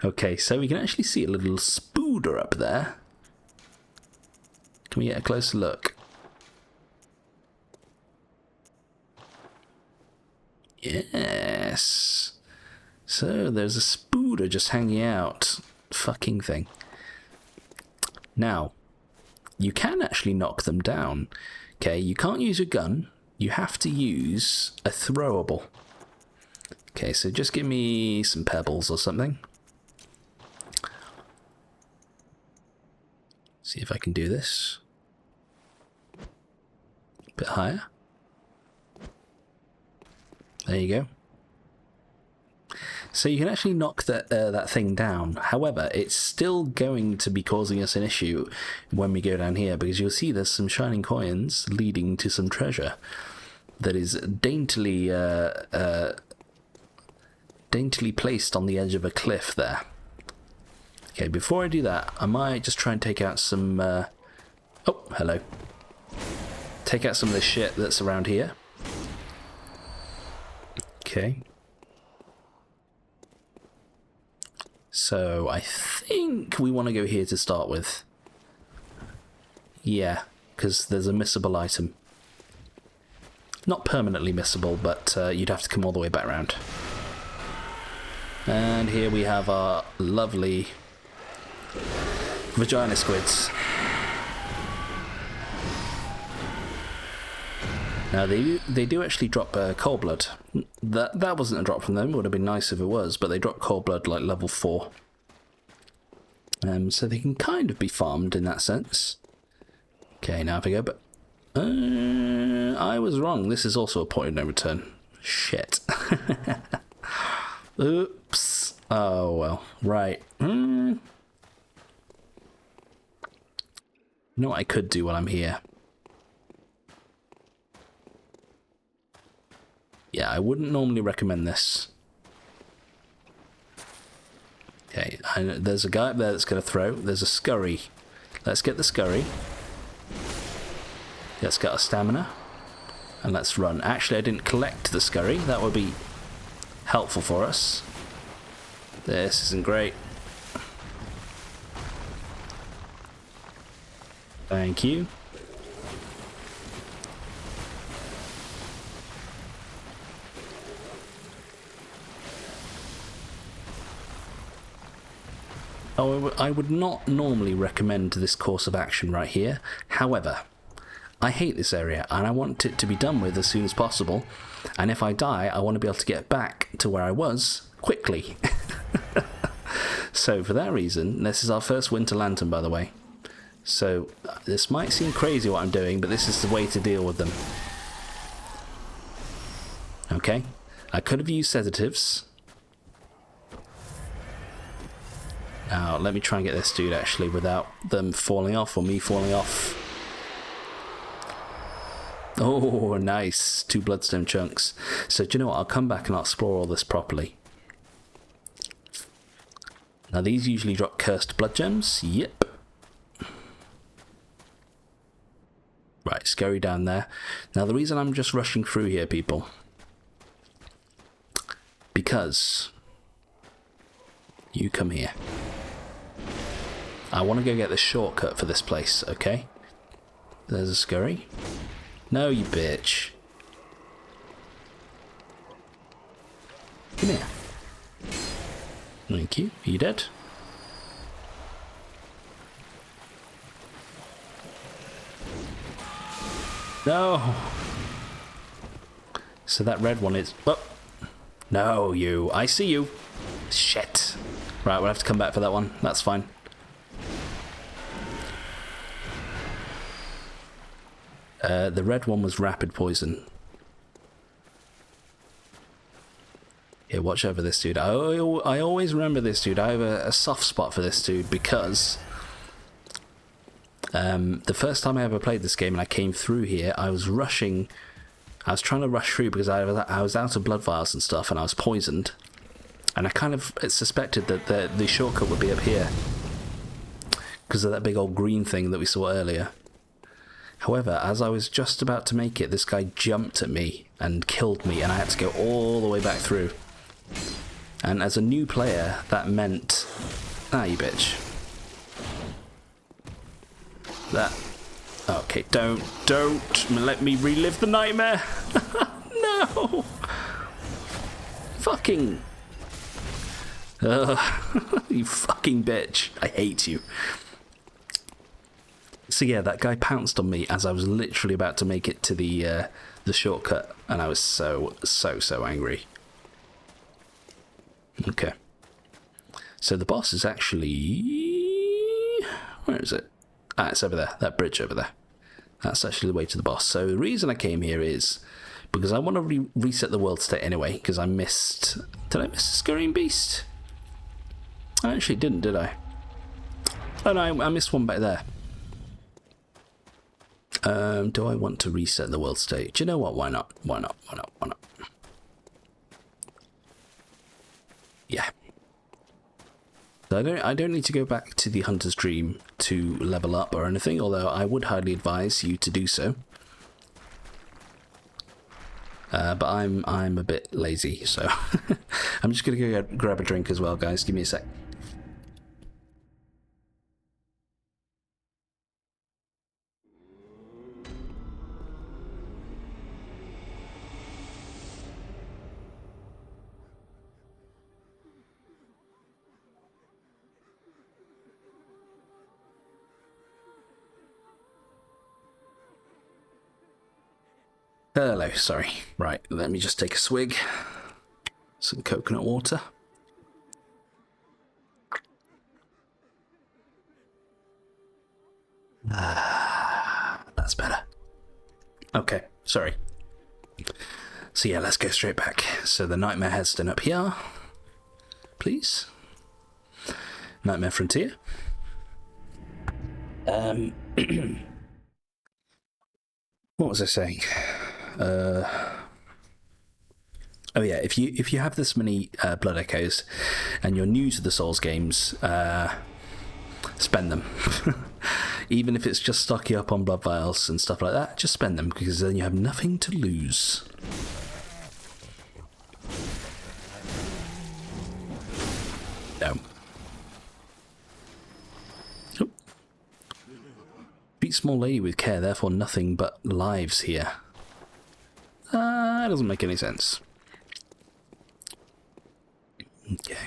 Okay, so we can actually see a little spooder up there. Can we get a closer look? Yes. So there's a spooder just hanging out. Fucking thing. Now, you can actually knock them down. Okay, you can't use a gun. You have to use a throwable. Okay, so just give me some pebbles or something. See if I can do this. A bit higher. There you go. So you can actually knock that thing down. However, it's still going to be causing us an issue when we go down here, because you'll see there's some shining coins leading to some treasure that is daintily placed on the edge of a cliff there. Okay, before I do that, I might just try and take out some... oh, hello. Take out some of the shit that's around here. Okay. So I think we want to go here to start with. Yeah, because there's a missable item. Not permanently missable, but you'd have to come all the way back around. And here we have our lovely vagina squids. Now they do actually drop Paleblood. That wasn't a drop from them. It would have been nice if it was, but they drop Paleblood like level 4. So they can kind of be farmed in that sense. Okay, now if I go, but I was wrong. This is also a point of no return. Shit. Oops. Oh well. Right. You know what I could do while I'm here? Yeah, I wouldn't normally recommend this. Okay, there's a guy up there that's going to throw. There's a scurry. Let's get the scurry. Let's get our stamina. And let's run. Actually, I didn't collect the scurry. That would be helpful for us. This isn't great. Thank you. Oh, I would not normally recommend this course of action right here. However, I hate this area and I want it to be done with as soon as possible. And if I die, I want to be able to get back to where I was quickly. So for that reason, this is our first Winter Lantern, by the way. So this might seem crazy what I'm doing, but this is the way to deal with them. Okay, I could have used sedatives. Now, let me try and get this dude actually without them falling off or me falling off. Oh, nice. 2 bloodstone chunks. So, do you know what? I'll come back and I'll explore all this properly. Now, these usually drop cursed blood gems. Yep. Right, scurry down there. Now, the reason I'm just rushing through here, people, because you come here. I want to go get the shortcut for this place, okay? There's a scurry. No, you bitch. Come here. Thank you. Are you dead? No! So that red one is... Oh! No, you. I see you. Shit. Right, we'll have to come back for that one. That's fine. The red one was rapid poison. Here, watch over this dude. I always remember this dude. I have a soft spot for this dude because the first time I ever played this game and I came through here, I was rushing. I was trying to rush through because I was out of blood vials and stuff, and I was poisoned. And I kind of suspected that the shortcut would be up here because of that big old green thing that we saw earlier. However, as I was just about to make it, this guy jumped at me and killed me, and I had to go all the way back through. And as a new player, that meant... Ah, you bitch. That... Okay, don't let me relive the nightmare. No! Fucking... you fucking bitch. I hate you. So yeah, that guy pounced on me as I was literally about to make it to the shortcut, and I was so angry. Okay. So the boss is actually... Where is it? Ah, it's over there. That bridge over there. That's actually the way to the boss. So the reason I came here is because I want to reset the world state anyway, because I missed... Did I miss the Scurrying Beast? I actually didn't, did I? Oh no, I missed one back there. Do I want to reset the world state? Do you know what? Why not? Why not? Why not? Why not? Yeah. So I don't need to go back to the Hunter's Dream to level up or anything, although I would highly advise you to do so. But I'm a bit lazy, so I'm just gonna go grab a drink as well, guys. Give me a sec. Hello, sorry. Right, let me just take a swig. Some coconut water. That's better. Okay, sorry. So yeah, let's go straight back. So the Nightmare Headstone up here. Please. Nightmare Frontier. What was I saying? Oh yeah, if you have this many Blood Echoes and you're new to the Souls games, spend them. Even if it's just stock you up on blood vials and stuff like that, just spend them, because then you have nothing to lose. No. Oh. Beat small lady with care, therefore nothing but lives here. That doesn't make any sense. Okay.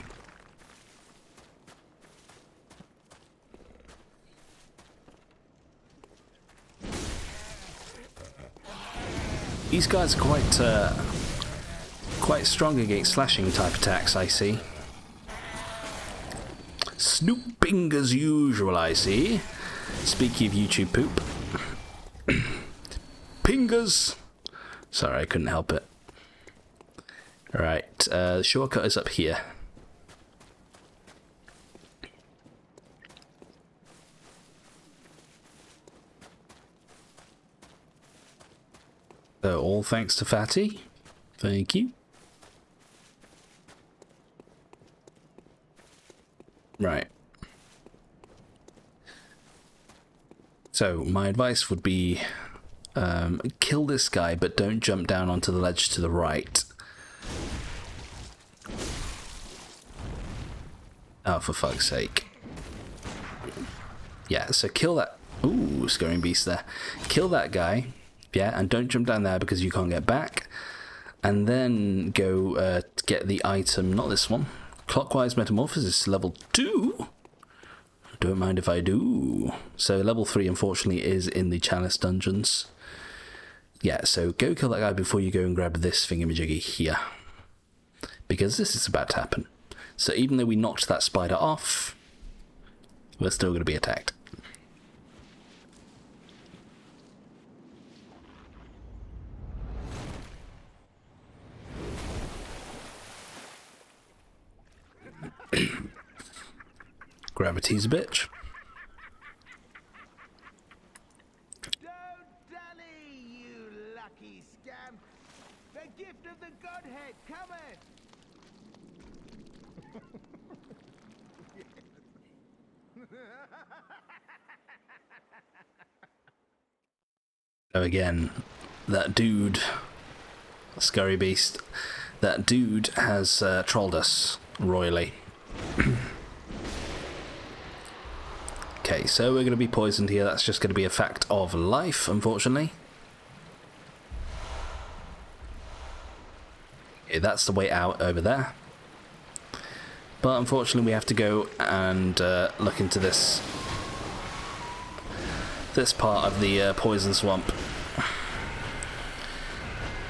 These guys are quite strong against slashing type attacks, I see. Snooping as usual, I see. Speaking of YouTube poop. Pingers! Sorry, I couldn't help it. Alright, the shortcut is up here. So, all thanks to Fatty. Thank you. Right. So, my advice would be kill this guy, but don't jump down onto the ledge to the right. Oh, for fuck's sake. Yeah, so kill that... Ooh, scurrying beast there. Kill that guy. Yeah, and don't jump down there because you can't get back. And then go get the item, not this one. Clockwise Metamorphosis, level 2. Don't mind if I do. So level 3, unfortunately, is in the Chalice dungeons. Yeah, so go kill that guy before you go and grab this thingamajiggy here. Because this is about to happen. So even though we knocked that spider off, we're still going to be attacked. Gravity's a bitch. Don't dally, you lucky scamp! The gift of the Godhead cometh! So again, that dude, Scurry Beast, that dude has trolled us royally. Okay, so we're going to be poisoned here. That's just going to be a fact of life, unfortunately. Okay, that's the way out over there. But unfortunately we have to go and look into this part of the poison swamp.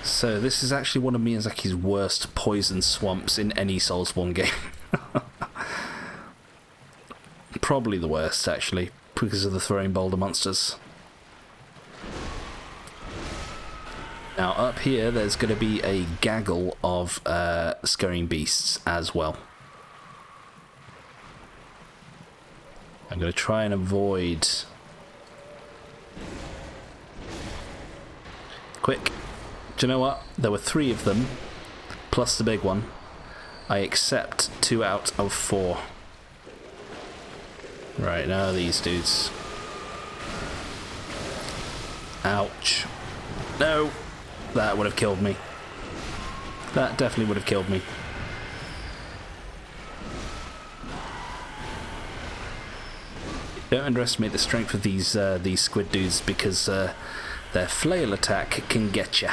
So this is actually one of Miyazaki's worst poison swamps in any Soulsborne game. Probably the worst, actually, because of the throwing boulder monsters. Now up here there's going to be a gaggle of scurrying beasts as well. I'm going to try and avoid... Quick. Do you know what? There were 3 of them, plus the big one. I accept 2 out of 4. Right, now these dudes. Ouch. No! That would have killed me. That definitely would have killed me. Don't underestimate the strength of these squid dudes, because their flail attack can get you.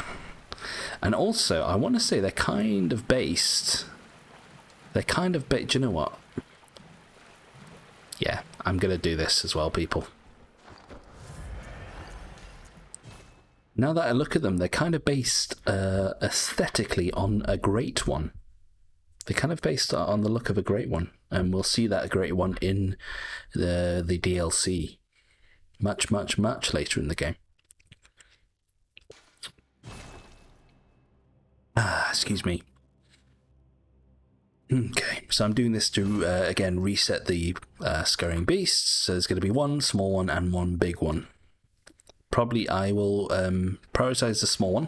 And also, I want to say they're kind of based. They're kind of based. Do you know what? Yeah, I'm going to do this as well, people. Now that I look at them, they're kind of based aesthetically on a great one. They're kind of based on the look of a great one, and we'll see that great one in the DLC much later in the game. Excuse me. Okay, so I'm doing this to, again, reset the scurrying beasts. So there's going to be one small one and one big one. Probably I will prioritize the small one.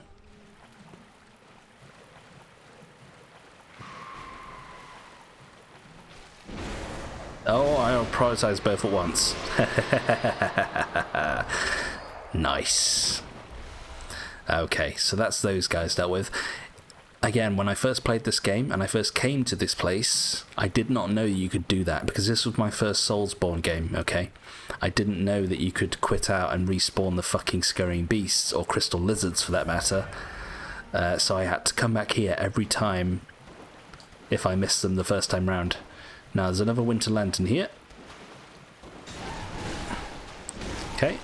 Oh, I'll prioritize both at once. Nice. Okay, so that's those guys dealt with. Again, when I first played this game and I first came to this place, I did not know you could do that because this was my first Soulsborne game, okay? I didn't know that you could quit out and respawn the fucking scurrying beasts, or crystal lizards for that matter. So I had to come back here every time if I missed them the first time round. Now there's another winter lantern here. Okay.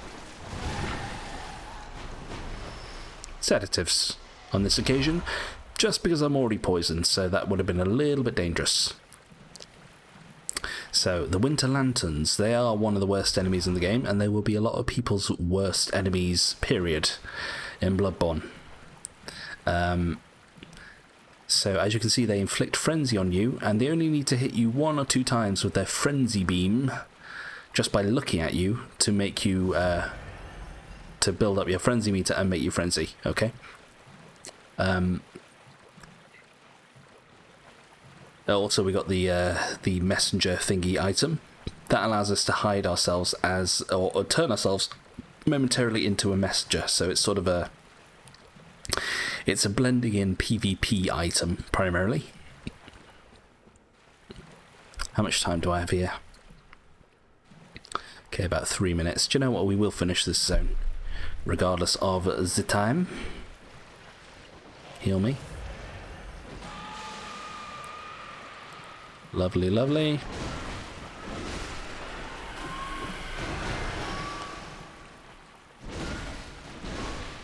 Sedatives on this occasion, just because I'm already poisoned, so that would have been a little bit dangerous. So, the Winter Lanterns, they are one of the worst enemies in the game, and they will be a lot of people's worst enemies, period, in Bloodborne. So, as you can see, they inflict frenzy on you, and they only need to hit you 1 or 2 times with their frenzy beam, just by looking at you, to make you, to build up your frenzy meter and make you frenzy, okay? Also, we got the messenger thingy item that allows us to hide ourselves as, or turn ourselves momentarily into a messenger. So it's sort of it's a blending in PvP item primarily. How much time do I have here? Okay, about 3 minutes. Do you know what? We will finish this zone, regardless of the time. Heal me. Lovely, lovely.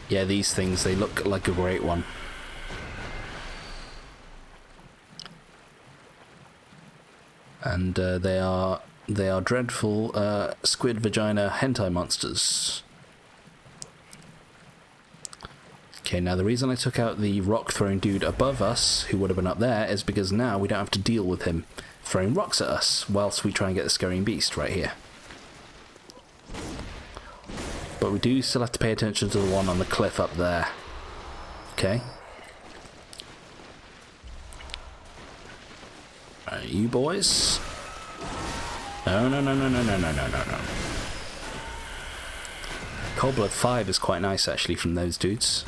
Yeah, these things, they look like a great one. And they are dreadful squid vagina hentai monsters. Okay, now the reason I took out the rock throwing dude above us, who would have been up there, is because now we don't have to deal with him throwing rocks at us whilst we try and get the scurrying beast right here. But we do still have to pay attention to the one on the cliff up there. Okay. Alright, you boys. No. Cold-Blood 5 is quite nice actually from those dudes.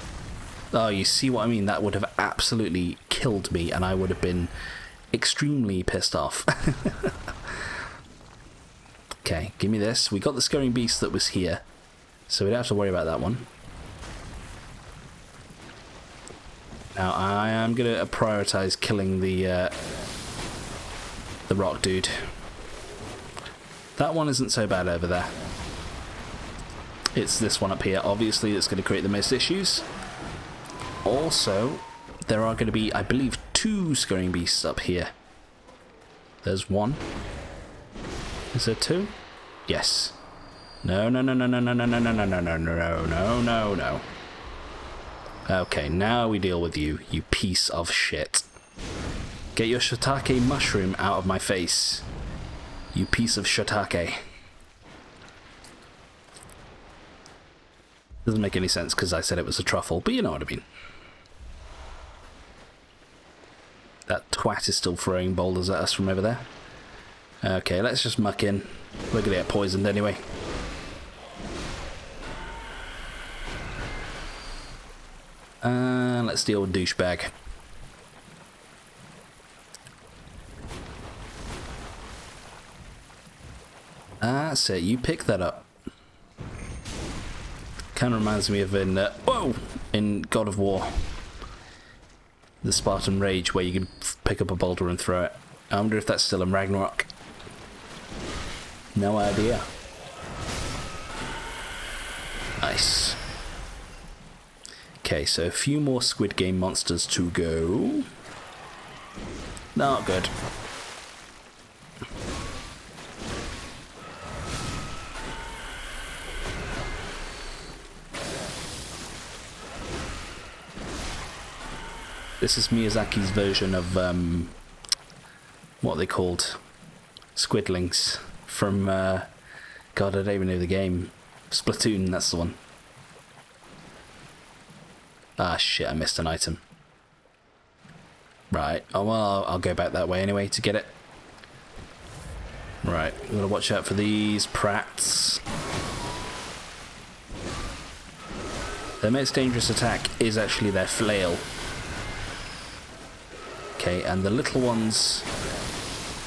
Oh, you see what I mean? That would have absolutely killed me and I would have been extremely pissed off. Okay, give me this. We got the scurrying beast that was here, so we don't have to worry about that one. Now I am going to prioritize killing the rock dude. That one isn't so bad over there. It's this one up here, obviously, that's going to create the most issues. Also, there are going to be, I believe, 2 scurrying beasts up here. There's 1. Is there 2? Yes. No. Okay, now we deal with you, you piece of shit. Get your shiitake mushroom out of my face, you piece of shiitake. Doesn't make any sense because I said it was a truffle, but you know what I mean. That twat is still throwing boulders at us from over there. Okay, let's just muck in. We're gonna get poisoned anyway. Let's deal with douchebag. That's it, you pick that up. Kind of reminds me of in God of War. The Spartan Rage, where you can pick up a boulder and throw it. I wonder if that's still in Ragnarok. No idea. Nice. Okay, so a few more Squid Game monsters to go. Not good. This is Miyazaki's version of, what are they called? Squidlings from, God, I don't even know the game. Splatoon, that's the one. Ah, shit, I missed an item. Right, oh well, I'll go back that way anyway to get it. Right, we've got to watch out for these prats. Their most dangerous attack is actually their flail. Okay, and the little ones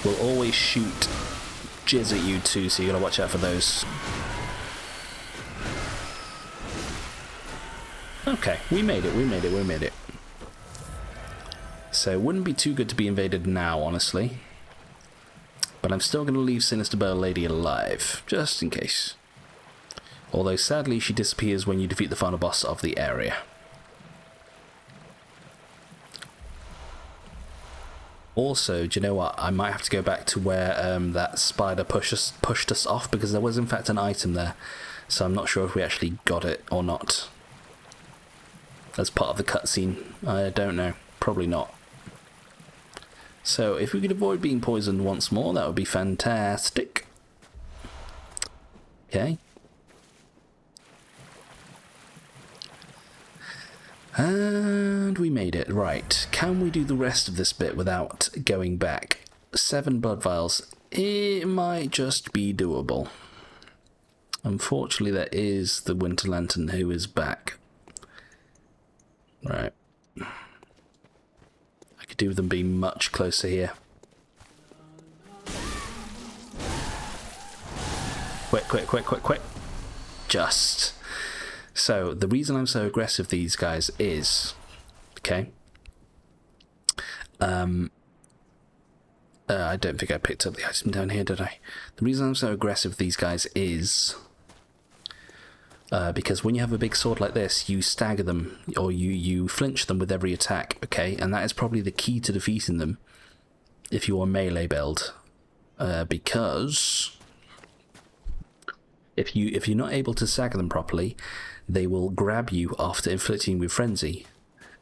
will always shoot jizz at you too, so you gotta watch out for those. Okay, we made it. So it wouldn't be too good to be invaded now, honestly. But I'm still gonna leave Sinister Bear Lady alive, just in case. Although sadly she disappears when you defeat the final boss of the area. Also, do you know what? I might have to go back to where that spider pushed us off, because there was in fact an item there. So I'm not sure if we actually got it or not. As part of the cutscene. I don't know. Probably not. So if we could avoid being poisoned once more, that would be fantastic. Okay. And we made it. Right. Can we do the rest of this bit without going back? 7 blood vials. It might just be doable. Unfortunately, there is the Winter Lantern who is back. Right. I could do with them being much closer here. Quick. Just. So, the reason I'm so aggressive these guys is... Okay. I don't think I picked up the item down here, did I? The reason I'm so aggressive with these guys is... because when you have a big sword like this, you stagger them, or you flinch them with every attack, okay? And that is probably the key to defeating them, if you are melee build. Because... If you're not able to stagger them properly, they will grab you after inflicting with frenzy,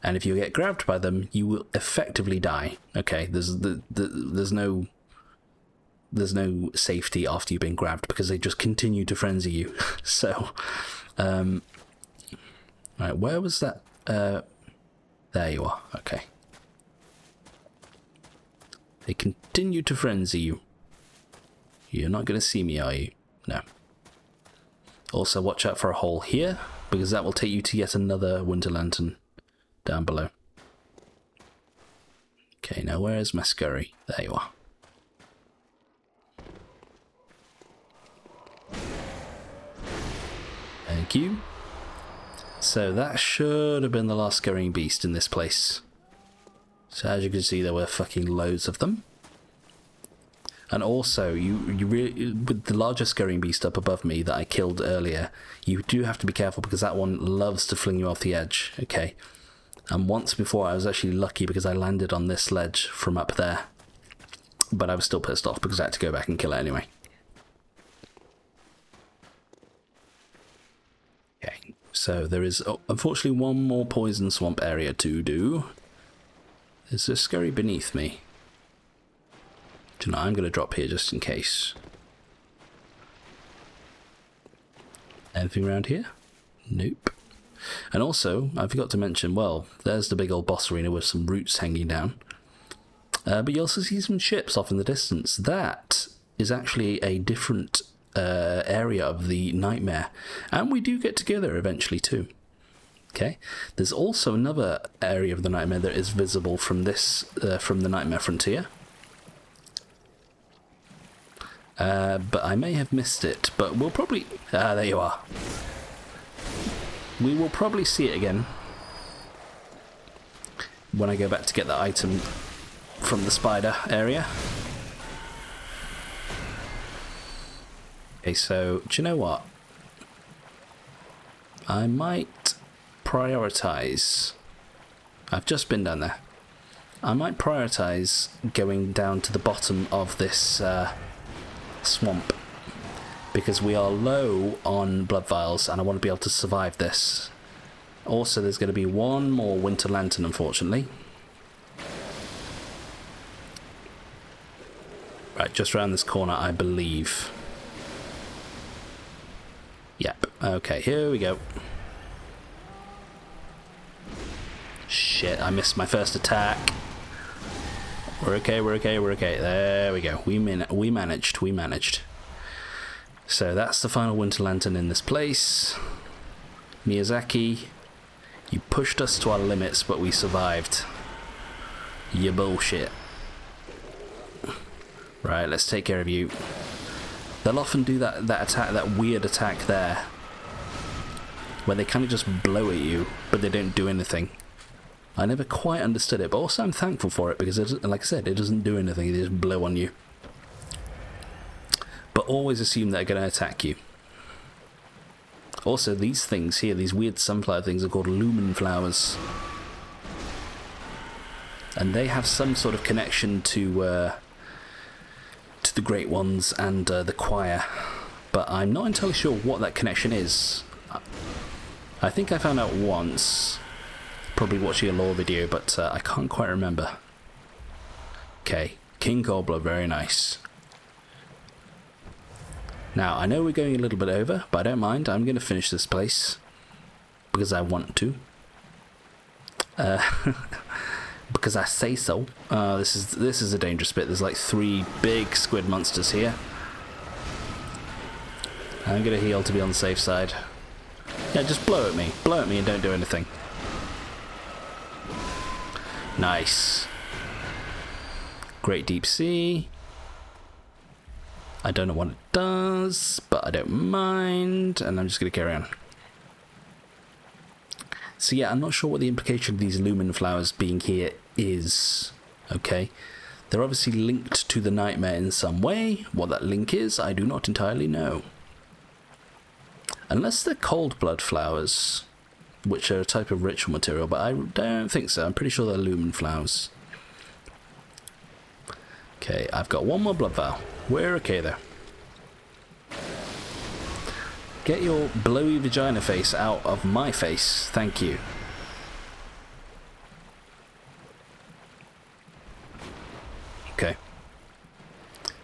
and if you get grabbed by them, you will effectively die. Okay, there's no safety after you've been grabbed, because they just continue to frenzy you. So, right, where was that? There you are. Okay, they continue to frenzy you. You're not going to see me, are you? No. Also, watch out for a hole here, because that will take you to yet another Winter Lantern down below. Okay, now where is my scurry? There you are. Thank you. So that should have been the last scurrying beast in this place. So as you can see, there were fucking loads of them. And also, you really, with the larger scurrying beast up above me that I killed earlier, you do have to be careful, because that one loves to fling you off the edge. Okay. And once before, I was actually lucky because I landed on this ledge from up there. But I was still pissed off because I had to go back and kill it anyway. Okay. So there is, unfortunately, one more poison swamp area to do. There's a scurry beneath me. Do you know, I'm going to drop here just in case. Anything around here? Nope. And also, I forgot to mention, well, there's the big old boss arena with some roots hanging down. But you also see some ships off in the distance. That is actually a different area of the nightmare. And we do get to go there eventually too. Okay. There's also another area of the nightmare that is visible from this, from the Nightmare Frontier. But I may have missed it, but we'll probably... Ah, there you are. We will probably see it again when I go back to get that item from the spider area. Okay, so, do you know what? I might prioritize. I've just been down there. I might prioritize going down to the bottom of this swamp, because we are low on blood vials and I want to be able to survive this. Also, there's going to be one more winter lantern, unfortunately. Right, just around this corner, I believe. Yep, okay, here we go. Shit, I missed my first attack. We're okay, we're okay, we're okay. There we go. We managed. So that's the final winter lantern in this place. Miyazaki, you pushed us to our limits, but we survived. You bullshit. Right, let's take care of you. They'll often do that attack, that weird attack there, where they kind of just blow at you, but they don't do anything. I never quite understood it, but also I'm thankful for it, because, like I said, it doesn't do anything, they just blow on you. But always assume they're going to attack you. Also, these things here, these weird sunflower things, are called lumen flowers. And they have some sort of connection to the Great Ones and the choir. But I'm not entirely sure what that connection is. I think I found out once, probably watching a lore video, but I can't quite remember. Okay, King Cobbler, very nice. Now, I know we're going a little bit over, but I don't mind. I'm going to finish this place because I want to. Because I say so. This is a dangerous bit. There's like 3 big squid monsters here. I'm going to heal to be on the safe side. Yeah, just blow at me. Blow at me and don't do anything. Nice. Great deep sea. I don't know what it does, but I don't mind, and I'm just going to carry on. So yeah, I'm not sure what the implication of these lumen flowers being here is. Okay, they're obviously linked to the nightmare in some way. What that link is, I do not entirely know. Unless they're cold blood flowers, which are a type of ritual material, but I don't think so. I'm pretty sure they're lumen flowers. Okay, I've got one more blood vial. We're okay there. Get your blowy vagina face out of my face. Thank you. Okay.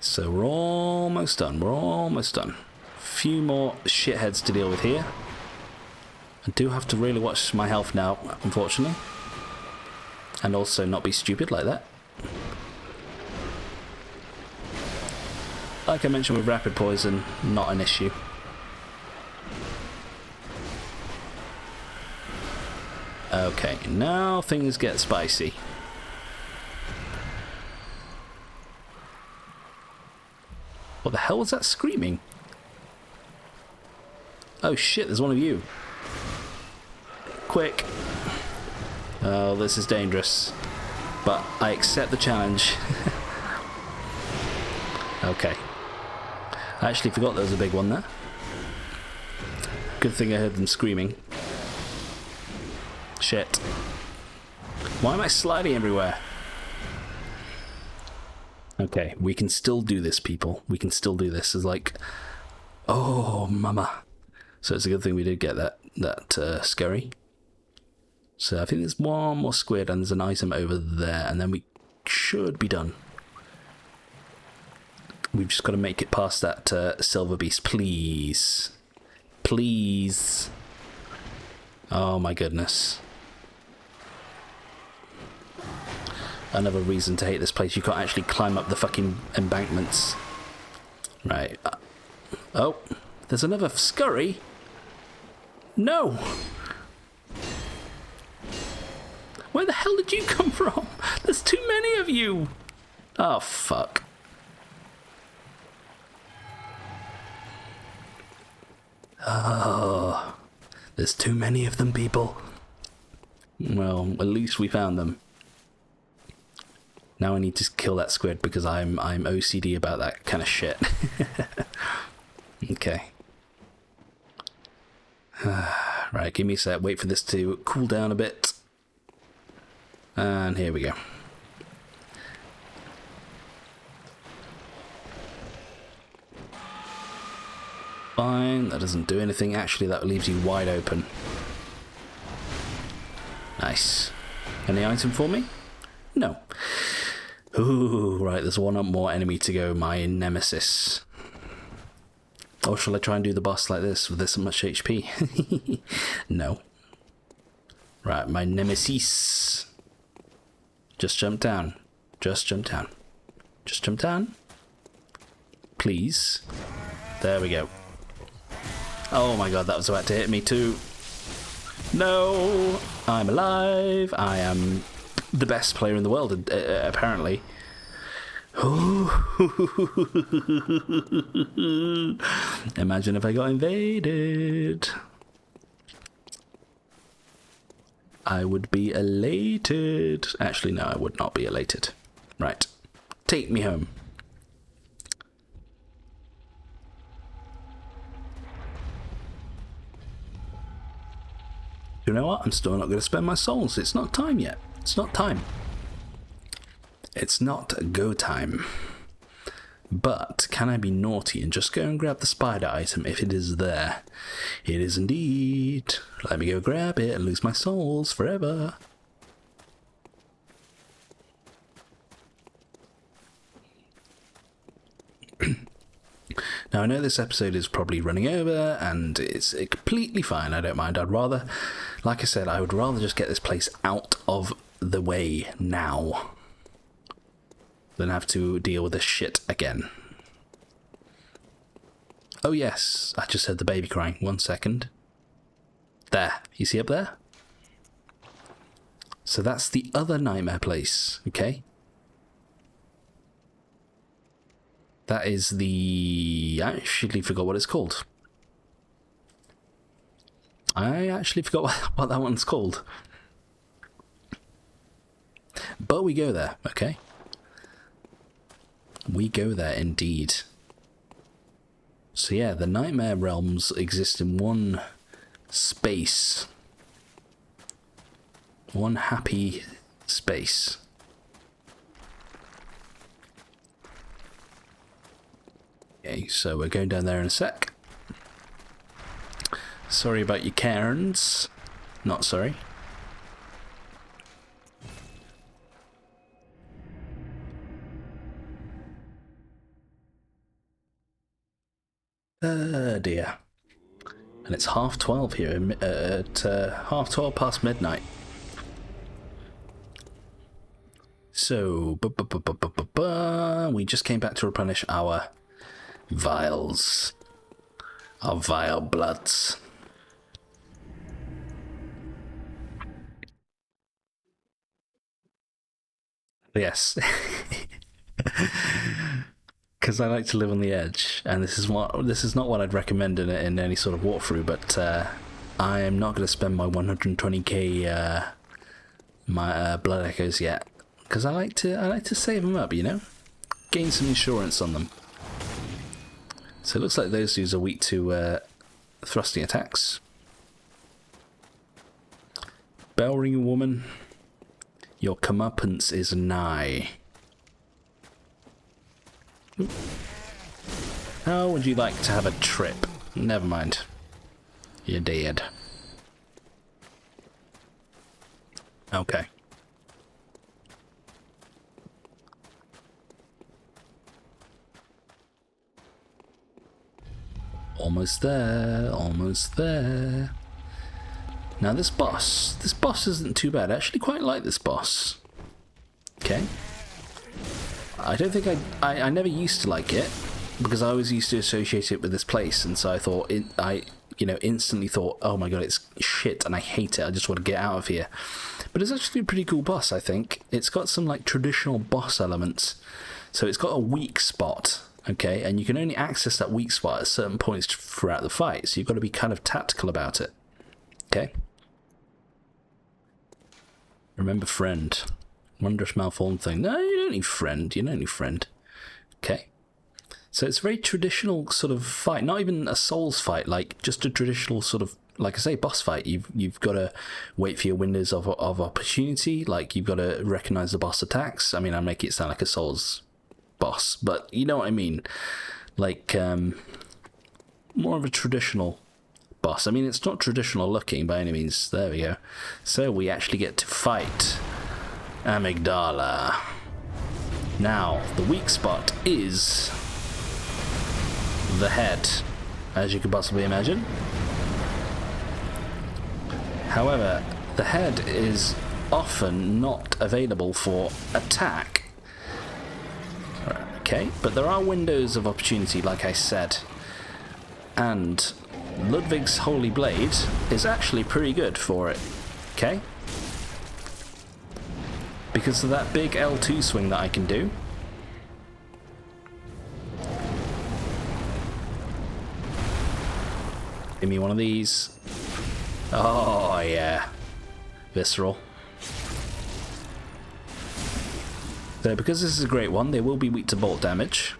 So we're almost done. We're almost done. Few more shitheads to deal with here. I do have to really watch my health now, unfortunately. And also not be stupid like that. Like I mentioned with rapid poison, not an issue. Okay, now things get spicy. What the hell was that screaming? Oh shit, there's one of you. Quick. Oh, this is dangerous. But I accept the challenge. Okay. I actually forgot there was a big one there. Good thing I heard them screaming. Shit. Why am I sliding everywhere? Okay, we can still do this, people. We can still do this. It's like, oh, mama. So it's a good thing we did get that scurry. So I think there's one more squid and there's an item over there, and then we should be done. We've just got to make it past that silver beast, please. Please. Oh my goodness. Another reason to hate this place. You can't actually climb up the fucking embankments. Right. Oh, there's another scurry. No. Where the hell did you come from? There's too many of you. Oh, fuck. Oh, there's too many of them, people. Well, at least we found them. Now I need to kill that squid because I'm OCD about that kind of shit. Okay. Right, give me a sec. Wait for this to cool down a bit. And here we go. Fine, that doesn't do anything. Actually, that leaves you wide open. Nice. Any item for me? No. Ooh, right, there's one more enemy to go, my nemesis. Or shall I try and do the boss like this with this much HP? No. Right, my nemesis. Just jump down. Just jump down. Just jump down. Please. There we go. Oh my god, that was about to hit me too. No! I'm alive. I am the best player in the world, apparently. Imagine if I got invaded. I would be elated. Actually, no, I would not be elated. Right. Take me home. You know what? I'm still not going to spend my souls. It's not time yet. It's not time. It's not go time. But can I be naughty and just go and grab the spider item if it is there? It is indeed. Let me go grab it and lose my souls forever. Now I know this episode is probably running over and it's completely fine. I don't mind. I'd rather, like I said, I would rather just get this place out of the way now than have to deal with this shit again. Oh yes, I just heard the baby crying. 1 second. There, you see up there? So that's the other nightmare place, okay? That is the... I actually forgot what it's called. I actually forgot what that one's called. But we go there, okay? We go there indeed. So yeah, the Nightmare Realms exist in one space. One happy space. Okay, so we're going down there in a sec. Sorry about your Cairns. Not sorry. Dear. And it's 12:30 here at 12:30 past midnight. So, we just came back to replenish our vials. Our vile bloods. Yes. Because I like to live on the edge, and this is not what I'd recommend in any sort of walkthrough, but I am not going to spend my 120k my blood echoes yet, because I like to save them up, you know, gain some insurance on them. So it looks like those dudes are weak to thrusting attacks. Bell ring woman, your comeuppance is nigh. How would you like to have a trip? Never mind. You're dead. Okay. Almost there, almost there. Now this boss isn't too bad. I actually quite like this boss. Okay. I don't think I never used to like it, because I always used to associate it with this place, and so I thought, instantly thought, oh my god, it's shit and I hate it, I just want to get out of here. But it's actually a pretty cool boss, I think. It's got some like traditional boss elements. So it's got a weak spot, okay, and you can only access that weak spot at certain points throughout the fight, so you've got to be kind of tactical about it. Okay? Remember friend. Wondrous malform thing. No, you don't need friend. You don't need friend. Okay. So it's a very traditional sort of fight. Not even a souls fight, like just a traditional sort of like I say, boss fight. You've got to wait for your windows of opportunity. Like, you've got to recognize the boss attacks. I mean, I make it sound like a Souls boss, but you know what I mean. Like, more of a traditional boss. I mean, it's not traditional looking by any means. There we go. So we actually get to fight Amygdala. Now, the weak spot is the head, as you could possibly imagine. However, the head is often not available for attack. Okay, but there are windows of opportunity, like I said. And Ludwig's Holy Blade is actually pretty good for it. Okay? Because of that big L2 swing that I can do. Give me one of these. Oh, yeah. Visceral. So, because this is a great one, they will be weak to bolt damage.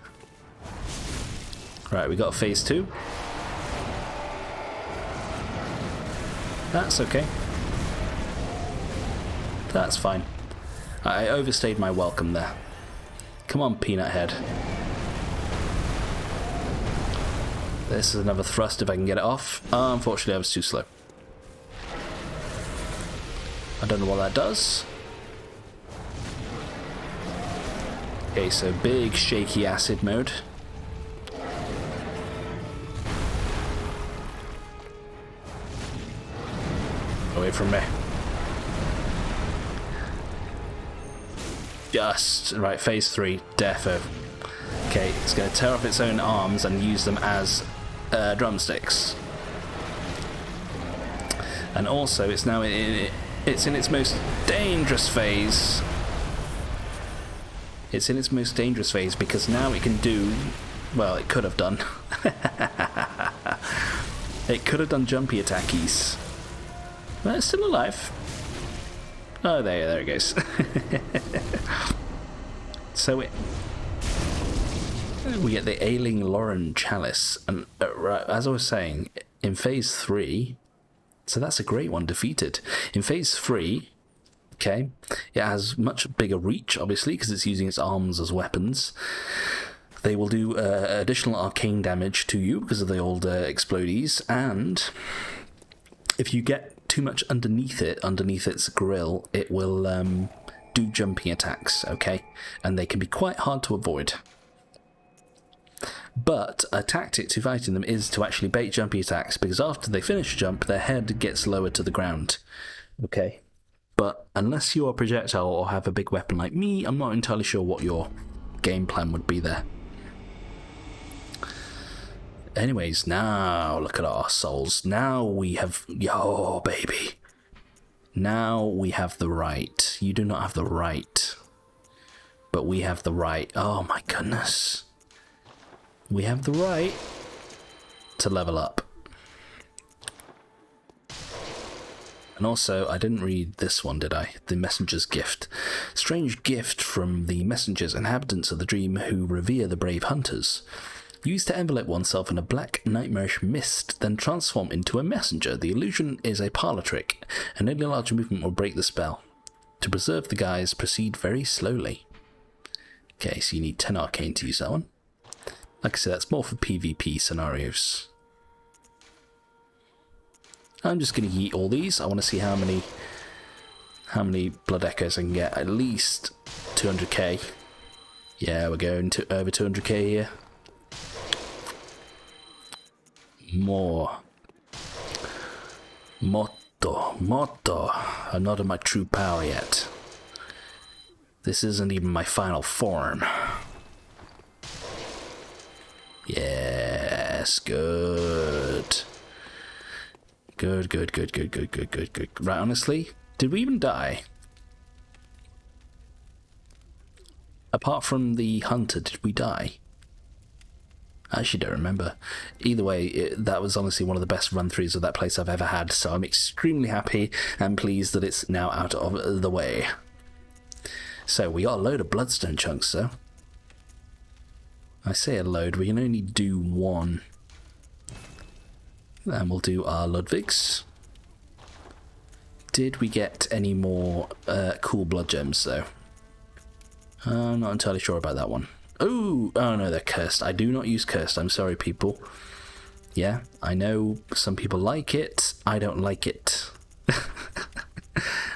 Right, we got phase 2. That's okay. That's fine. I overstayed my welcome there. Come on, Peanut Head. This is another thrust if I can get it off. Unfortunately, I was too slow. I don't know what that does. Okay, so big shaky acid mode. Away from me. Just right, phase 3, defo. Okay, it's going to tear off its own arms and use them as drumsticks. And also, it's now it's in its most dangerous phase. It's in its most dangerous phase because now it can do, well, it could have done. It could have done jumpy attackies. But it's still alive. Oh, there it goes. So we get the Ailing Lauren Chalice, and right, as I was saying, in phase 3, so that's a great one, defeated. In phase 3, okay, it has much bigger reach, obviously, because it's using its arms as weapons. They will do additional arcane damage to you because of the old explodies, and if you get too much underneath its grill, it will do jumping attacks, okay? And they can be quite hard to avoid. But a tactic to fighting them is to actually bait jumpy attacks, because after they finish a jump, their head gets lowered to the ground, okay? But unless you are a projectile or have a big weapon like me, I'm not entirely sure what your game plan would be there. Anyways, now look at our souls. Now we have... Yo, baby. Now we have the right. You do not have the right. But we have the right. Oh my goodness. We have the right to level up. And also, I didn't read this one, did I? The Messenger's Gift. Strange gift from the messengers, inhabitants of the dream who revere the brave hunters. Used to envelop oneself in a black, nightmarish mist, then transform into a messenger. The illusion is a parlor trick, and only a large movement will break the spell. To preserve the guise, proceed very slowly. Okay, so you need 10 arcane to use that one. Like I said, that's more for PvP scenarios. I'm just going to yeet all these. I want to see how many blood echoes I can get. At least 200k. Yeah, we're going to over 200k here. More. Motto. I'm not in my true power yet. This isn't even my final form. Yes, good. Good. Right, honestly, did we even die? Apart from the hunter, did we die? I actually don't remember. Either way, that was honestly one of the best run-throughs of that place I've ever had, so I'm extremely happy and pleased that it's now out of the way. So, we got a load of bloodstone chunks, though. I say a load, we can only do one. And we'll do our Ludwigs. Did we get any more cool blood gems, though? I'm not entirely sure about that one. Oh no, they're cursed. I do not use cursed. I'm sorry, people. Yeah, I know some people like it. I don't like it.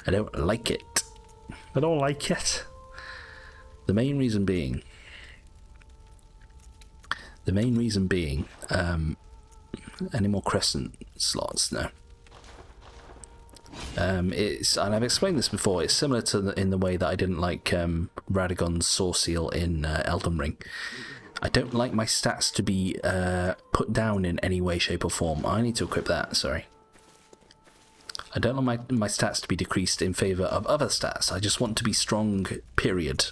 I don't like it. I don't like it. The main reason being, any more crescent slots? No. It's, and I've explained this before, it's similar to in the way that I didn't like Radagon's Source Seal in Elden Ring. I don't like my stats to be put down in any way, shape or form. I need to equip that, sorry. I don't want my stats to be decreased in favour of other stats. I just want to be strong, period.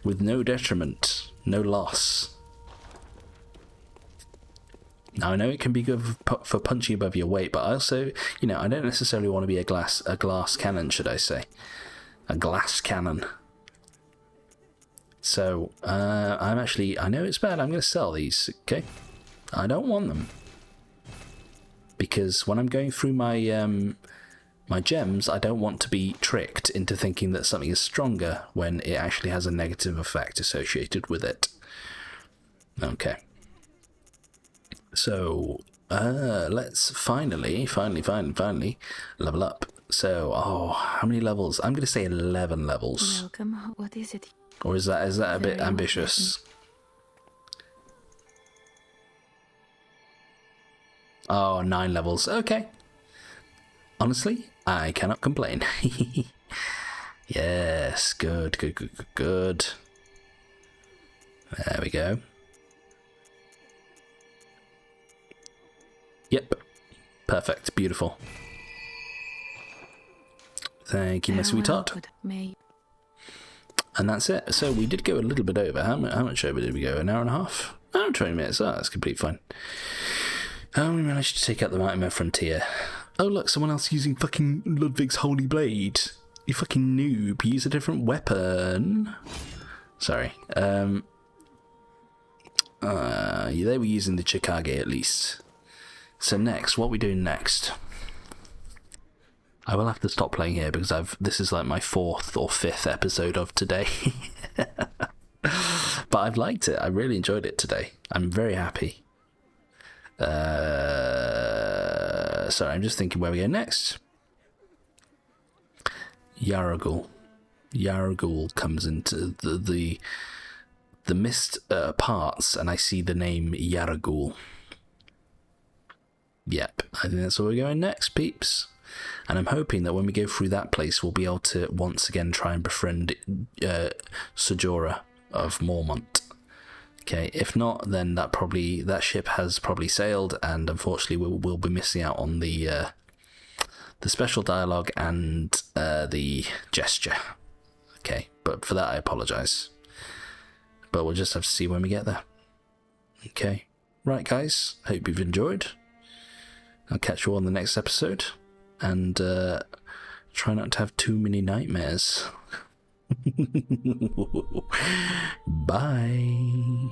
With no detriment, no loss. Now, I know it can be good for punching above your weight, but I also, you know, I don't necessarily want to be a glass cannon, should I say. A glass cannon. So, I'm actually, I know it's bad, I'm going to sell these, okay? I don't want them. Because when I'm going through my my gems, I don't want to be tricked into thinking that something is stronger when it actually has a negative effect associated with it. Okay. So, let's finally level up. So, how many levels? I'm going to say 11 levels. Welcome. What is it? Or is that a bit ambitious? Oh, 9 levels. Okay. Honestly, I cannot complain. Yes, good. There we go. Yep. Perfect. Beautiful. Thank you, my sweetheart. And that's it. So we did go a little bit over. How much over did we go? An hour and a half? Oh, 20 minutes. Oh, that's completely fine. Oh, we managed to take out the Nightmare Frontier. Oh, look, someone else using fucking Ludwig's Holy Blade. You fucking noob. Use a different weapon. Sorry. They were using the Chikage at least. So next, what are we doing next? I will have to stop playing here because this is like my 4th or 5th episode of today. But I've liked it. I really enjoyed it today. I'm very happy. Sorry, I'm just thinking where we go next. Yaragul. Yaragul comes into the mist parts, and I see the name Yaragul. Yep, I think that's where we're going next, peeps. And I'm hoping that when we go through that place, we'll be able to once again try and befriend Sojora of Mormont. Okay, if not, then that ship has probably sailed, and unfortunately we'll be missing out on the special dialogue and the gesture. Okay, but for that I apologise. But we'll just have to see when we get there. Okay, right guys, hope you've enjoyed. I'll catch you all in the next episode, and try not to have too many nightmares. Bye.